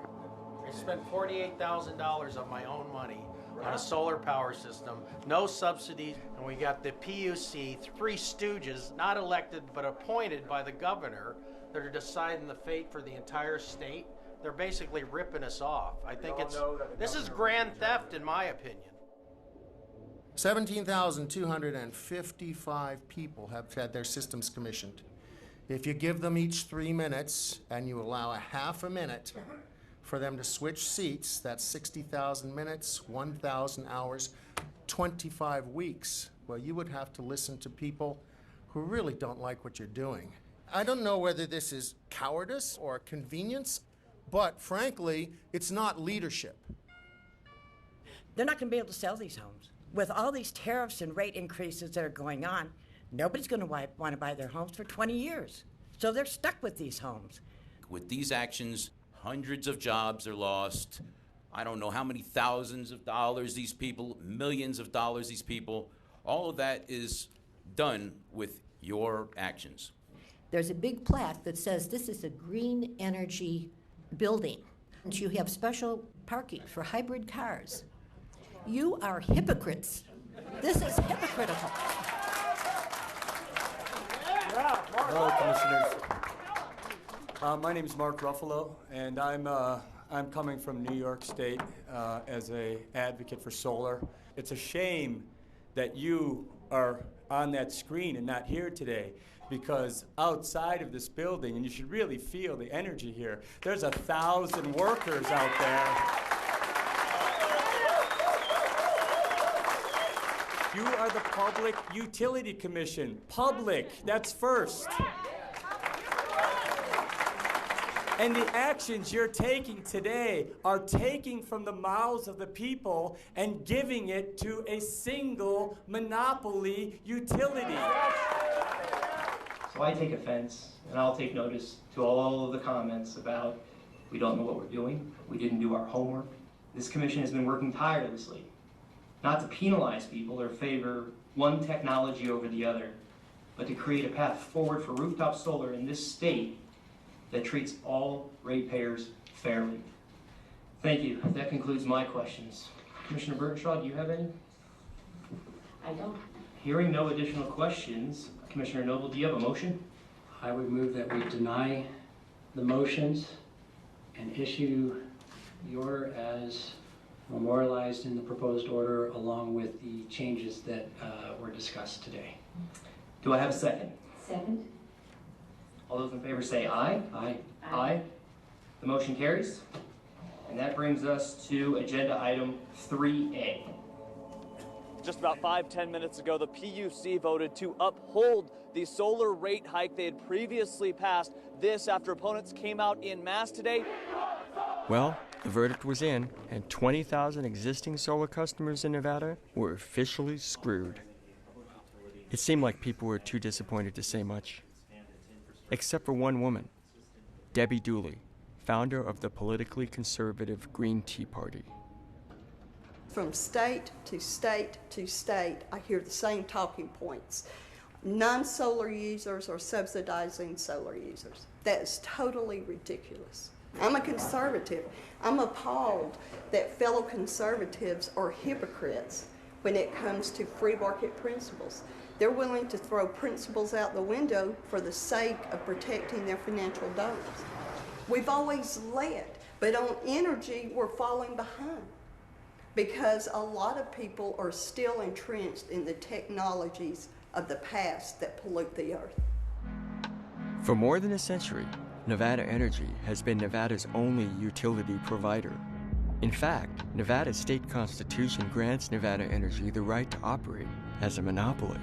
I spent $48,000 of my own money on a solar power system, no subsidies, and we got the PUC, three stooges, not elected but appointed by the governor, that are deciding the fate for the entire state. They're basically ripping us off. I think this is grand theft in my opinion. 17,255 people have had their systems commissioned. If you give them each 3 minutes and you allow a half a minute for them to switch seats, that's 60,000 minutes, 1,000 hours, 25 weeks. Well, you would have to listen to people who really don't like what you're doing. I don't know whether this is cowardice or convenience, but frankly, it's not leadership. They're not going to be able to sell these homes. With all these tariffs and rate increases that are going on, nobody's going to want to buy their homes for 20 years. So they're stuck with these homes. With these actions, hundreds of jobs are lost. I don't know how many thousands of dollars these people, millions of dollars these people, all of that is done with your actions. There's a big plaque that says this is a green energy building. And you have special parking for hybrid cars. You are hypocrites. This is hypocritical. Hello, Commissioners. My name is Mark Ruffalo, and I'm coming from New York State as an advocate for solar. It's a shame that you are on that screen and not here today, because outside of this building, and you should really feel the energy here, there's 1,000 workers out there. You are the Public Utility Commission. Public, that's first. And the actions you're taking today are taking from the mouths of the people and giving it to a single monopoly utility. So I take offense, and I'll take notice to all of the comments about we don't know what we're doing, we didn't do our homework. This commission has been working tirelessly, not to penalize people or favor one technology over the other, but to create a path forward for rooftop solar in this state that treats all ratepayers fairly. Thank you. That concludes my questions. Commissioner Burtenshaw, do you have any? I don't. Hearing no additional questions, Commissioner Noble, do you have a motion? I would move that we deny the motions and issue the order as memorialized in the proposed order, along with the changes that were discussed today. Do I have a second? Second. All those in favor say aye. Aye. Aye. The motion carries. And that brings us to agenda item 3A. Just about 5-10 minutes ago, the PUC voted to uphold the solar rate hike they had previously passed. This after opponents came out en masse today. Well, the verdict was in, and 20,000 existing solar customers in Nevada were officially screwed. It seemed like people were too disappointed to say much. Except for one woman, Debbie Dooley, founder of the politically conservative Green Tea Party. From state to state to state, I hear the same talking points. Non-solar users are subsidizing solar users. That is totally ridiculous. I'm a conservative. I'm appalled that fellow conservatives are hypocrites when it comes to free market principles. They're willing to throw principles out the window for the sake of protecting their financial dollars. We've always led, but on energy, we're falling behind because a lot of people are still entrenched in the technologies of the past that pollute the earth. For more than a century, Nevada Energy has been Nevada's only utility provider. In fact, Nevada's state constitution grants Nevada Energy the right to operate as a monopoly.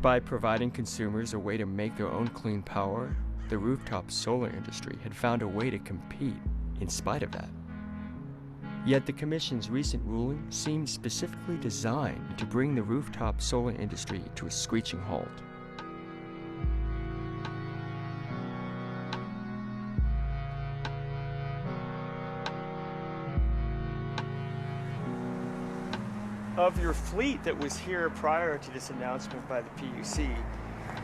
By providing consumers a way to make their own clean power, the rooftop solar industry had found a way to compete in spite of that. Yet the Commission's recent ruling seemed specifically designed to bring the rooftop solar industry to a screeching halt. Of your fleet that was here prior to this announcement by the PUC,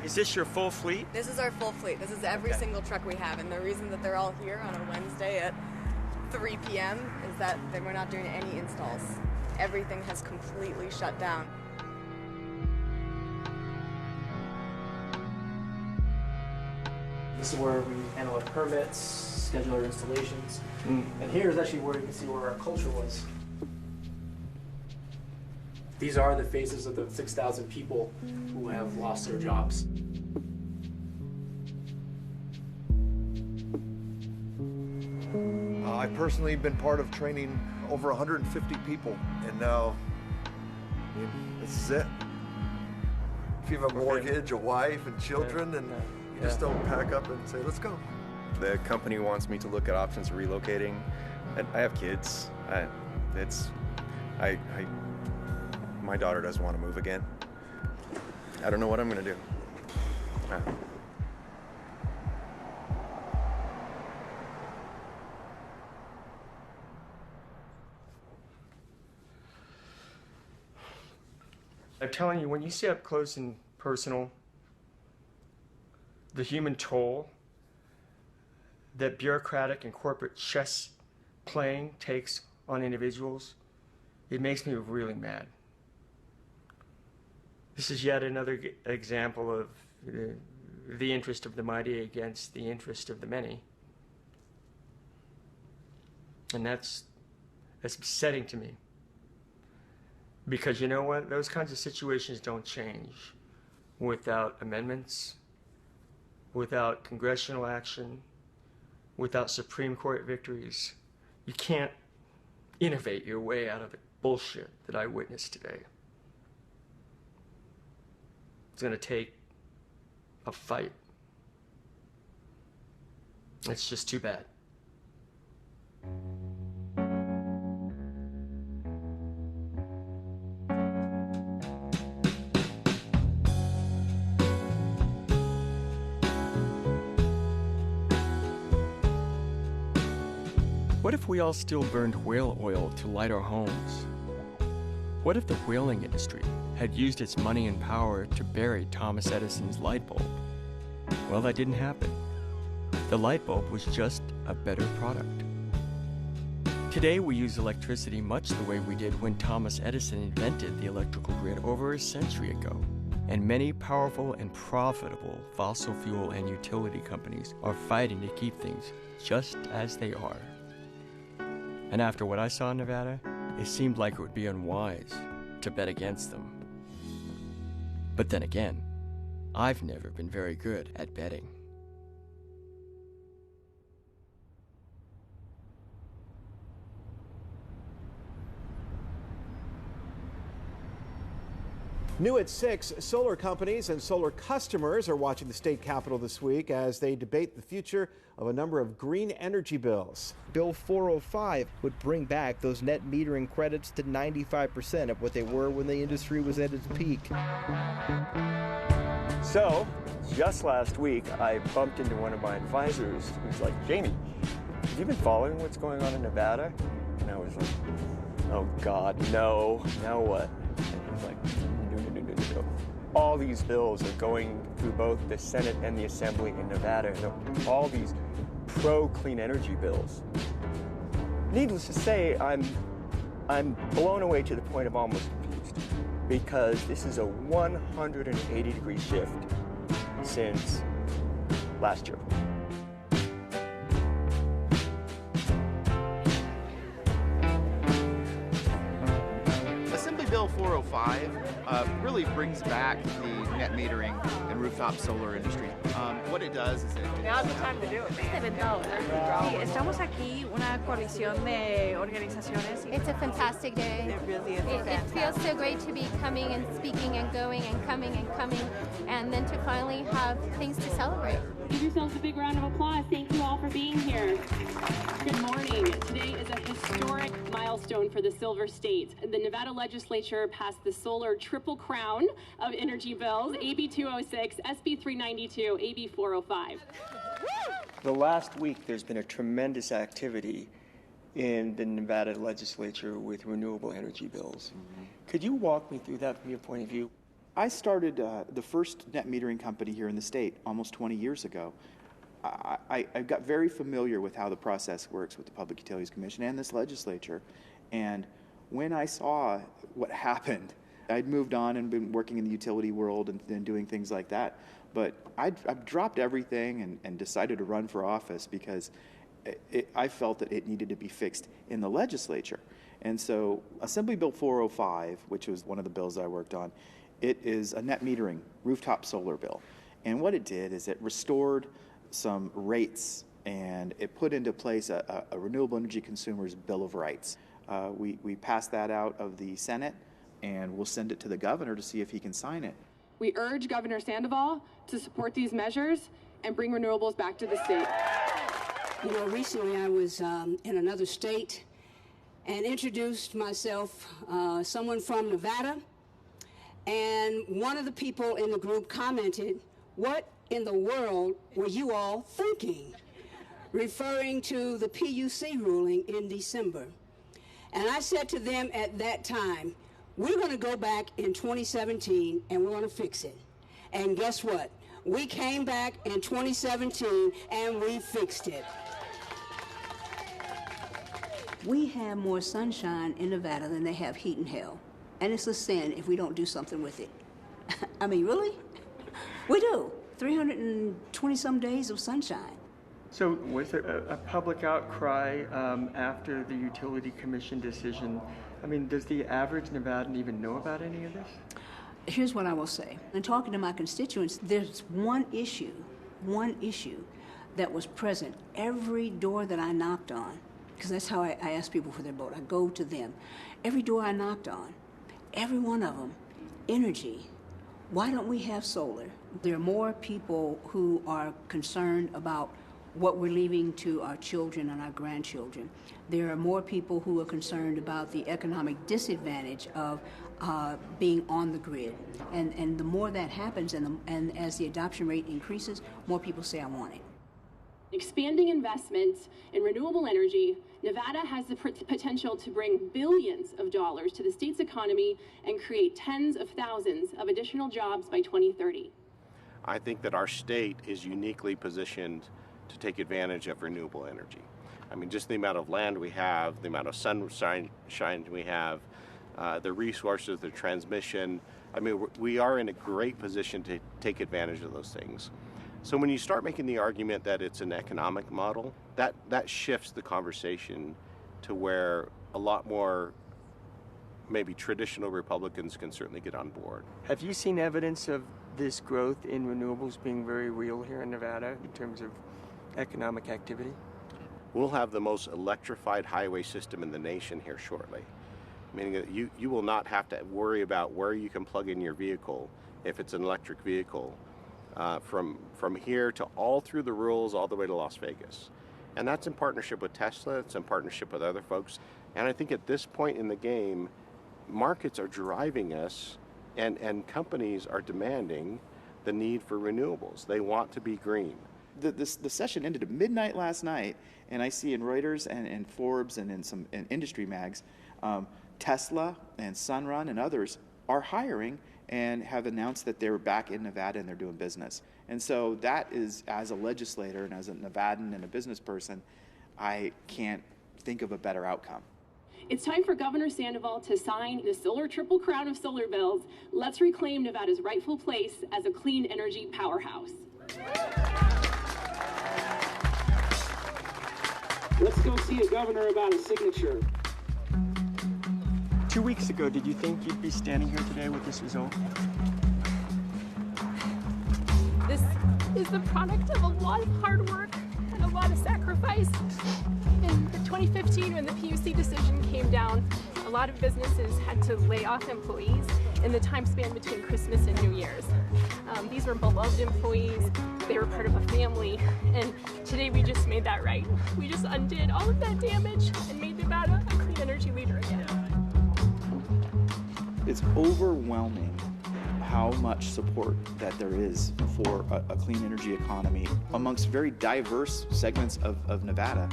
is this your full fleet? This is our full fleet. This is every single truck we have, and the reason that they're all here on a Wednesday at 3 p.m. is that we're not doing any installs. Everything has completely shut down. This is where we handle our permits, schedule our installations, and here is actually where you can see where our culture was. These are the faces of the 6,000 people who have lost their jobs. I've personally been part of training over 150 people, and now, I mean, this is it. If you have a mortgage, a wife, and children, and you just don't pack up and say, let's go. The company wants me to look at options of relocating. I have kids. My daughter doesn't want to move again. I don't know what I'm going to do. I'm telling you, when you see up close and personal the human toll that bureaucratic and corporate chess playing takes on individuals, it makes me really mad. This is yet another example of the interest of the mighty against the interest of the many. And that's upsetting to me. Because you know what? Those kinds of situations don't change without amendments, without congressional action, without Supreme Court victories. You can't innovate your way out of the bullshit that I witnessed today. It's going to take a fight. It's just too bad. What if we all still burned whale oil to light our homes? What if the whaling industry had used its money and power to bury Thomas Edison's light bulb? Well, that didn't happen. The light bulb was just a better product. Today we use electricity much the way we did when Thomas Edison invented the electrical grid over a century ago. And many powerful and profitable fossil fuel and utility companies are fighting to keep things just as they are. And after what I saw in Nevada, it seemed like it would be unwise to bet against them. But then again, I've never been very good at betting. New at 6, solar companies and solar customers are watching the state capitol this week as they debate the future of a number of green energy bills. Bill 405 would bring back those net metering credits to 95% of what they were when the industry was at its peak. So, just last week, I bumped into one of my advisors who's like, Jamie, have you been following what's going on in Nevada? And I was like, oh God, no, now what? And he's like, no. All these bills are going through both the Senate and the Assembly in Nevada, and they're all these pro-clean energy bills. Needless to say, I'm blown away to the point of almost confused, because this is a 180-degree shift since last year. Assembly Bill 405 really brings back the net metering and rooftop solar industry. What it does is Now's the time to do it. Sí, estamos aquí, una coalición de organizaciones. It's a fantastic day. It really is. It feels so great to be coming and speaking and going and coming, and then to finally have things to celebrate. Give yourselves a big round of applause. Thank you all for being here. Good morning. Today is a historic milestone for the Silver State. The Nevada legislature passed the solar triple crown of energy bills, AB 206, SB 392, AB 405. The last week, there's been a tremendous activity in the Nevada legislature with renewable energy bills. Could you walk me through that from your point of view? I started the first net metering company here in the state almost 20 years ago. I got very familiar with how the process works with the Public Utilities Commission and this legislature. And when I saw what happened, I'd moved on and been working in the utility world and doing things like that. But I've dropped everything and decided to run for office because I felt that it needed to be fixed in the legislature. And so Assembly Bill 405, which was one of the bills that I worked on, it is a net metering rooftop solar bill. And what it did is it restored some rates and it put into place a renewable energy consumer's Bill of Rights. We passed that out of the Senate and we'll send it to the governor to see if he can sign it. We urge Governor Sandoval to support these measures and bring renewables back to the state. You know, recently I was in another state and introduced myself, someone from Nevada, and one of the people in the group commented, "What in the world were you all thinking?" referring to the PUC ruling in December. And I said to them at that time, we're going to go back in 2017 and we're going to fix it. And guess what? We came back in 2017 and we fixed it. We have more sunshine in Nevada than they have heat and hell. And it's a sin if we don't do something with it. I mean, really? We do. 320-some days of sunshine. So was there a public outcry after the Utility Commission decision? I mean, does the average Nevadan even know about any of this? Here's what I will say. In talking to my constituents, there's one issue that was present every door that I knocked on, because that's how I ask people for their vote. I go to them. Every door I knocked on, every one of them, energy. Why don't we have solar? There are more people who are concerned about what we're leaving to our children and our grandchildren. There are more people who are concerned about the economic disadvantage of being on the grid. And the more that happens and as the adoption rate increases, more people say, I want it. Expanding investments in renewable energy, Nevada has the potential to bring billions of dollars to the state's economy and create tens of thousands of additional jobs by 2030. I think that our state is uniquely positioned to take advantage of renewable energy. I mean, just the amount of land we have, the amount of sunshine we have, the resources, the transmission. I mean, we are in a great position to take advantage of those things. So when you start making the argument that it's an economic model, that shifts the conversation to where a lot more maybe traditional Republicans can certainly get on board. Have you seen evidence of this growth in renewables being very real here in Nevada in terms of economic activity? We'll have the most electrified highway system in the nation here shortly, meaning that you will not have to worry about where you can plug in your vehicle if it's an electric vehicle. From here to all through the rurals, all the way to Las Vegas. And that's in partnership with Tesla, it's in partnership with other folks. And I think at this point in the game, markets are driving us and companies are demanding the need for renewables. They want to be green. The session ended at midnight last night, and I see in Reuters and Forbes and in some industry mags Tesla and Sunrun and others are hiring and have announced that they're back in Nevada and they're doing business. And so that is, as a legislator and as a Nevadan and a business person, I can't think of a better outcome. It's time for Governor Sandoval to sign the solar triple crown of solar bills. Let's reclaim Nevada's rightful place as a clean energy powerhouse. Let's go see a governor about a signature. 2 weeks ago, did you think you'd be standing here today with this result? This is the product of a lot of hard work and a lot of sacrifice. In 2015, when the PUC decision came down, a lot of businesses had to lay off employees in the time span between Christmas and New Year's. These were beloved employees. They were part of a family, and today we just made that right. We just undid all of that damage and made Nevada a clean energy leader again. It's overwhelming how much support that there is for a clean energy economy amongst very diverse segments of Nevada.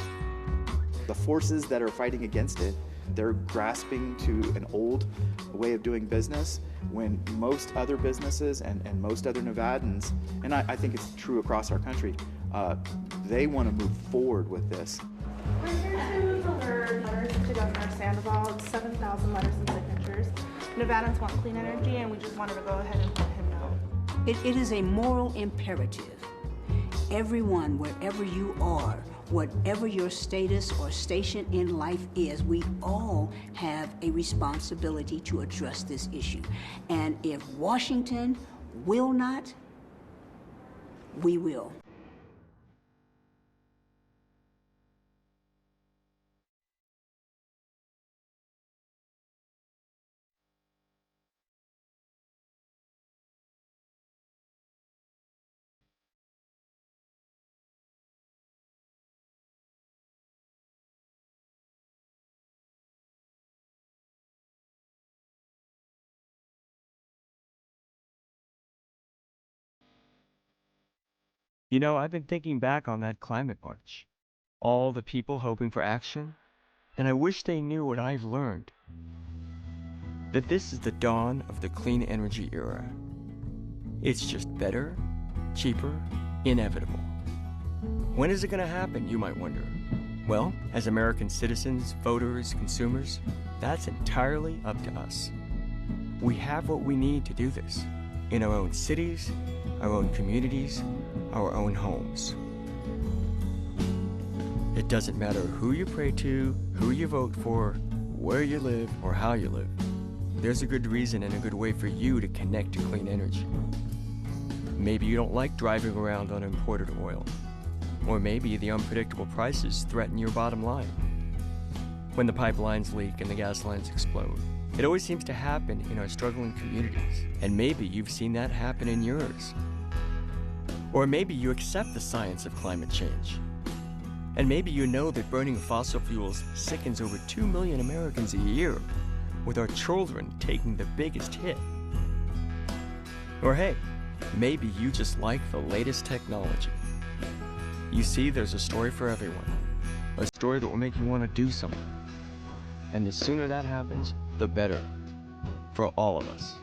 The forces that are fighting against it, they're grasping to an old way of doing business when most other businesses and most other Nevadans, and I think it's true across our country, they want to move forward with this. We're here to deliver letters to Governor Sandoval. It's 7,000 letters and signatures. Nevadans want clean energy, and we just wanted to go ahead and let him know. It is a moral imperative. Everyone, wherever you are, whatever your status or station in life is, we all have a responsibility to address this issue. And if Washington will not, we will. You know, I've been thinking back on that climate march. All the people hoping for action, and I wish they knew what I've learned. That this is the dawn of the clean energy era. It's just better, cheaper, inevitable. When is it going to happen, you might wonder? Well, as American citizens, voters, consumers, that's entirely up to us. We have what we need to do this in our own cities, our own communities, our own homes. It doesn't matter who you pray to, who you vote for, where you live, or how you live. There's a good reason and a good way for you to connect to clean energy. Maybe you don't like driving around on imported oil. Or maybe the unpredictable prices threaten your bottom line. When the pipelines leak and the gas lines explode. It always seems to happen in our struggling communities. And maybe you've seen that happen in yours. Or maybe you accept the science of climate change. And maybe you know that burning fossil fuels sickens over 2 million Americans a year, with our children taking the biggest hit. Or hey, maybe you just like the latest technology. You see, there's a story for everyone. A story that will make you want to do something. And the sooner that happens, the better for all of us.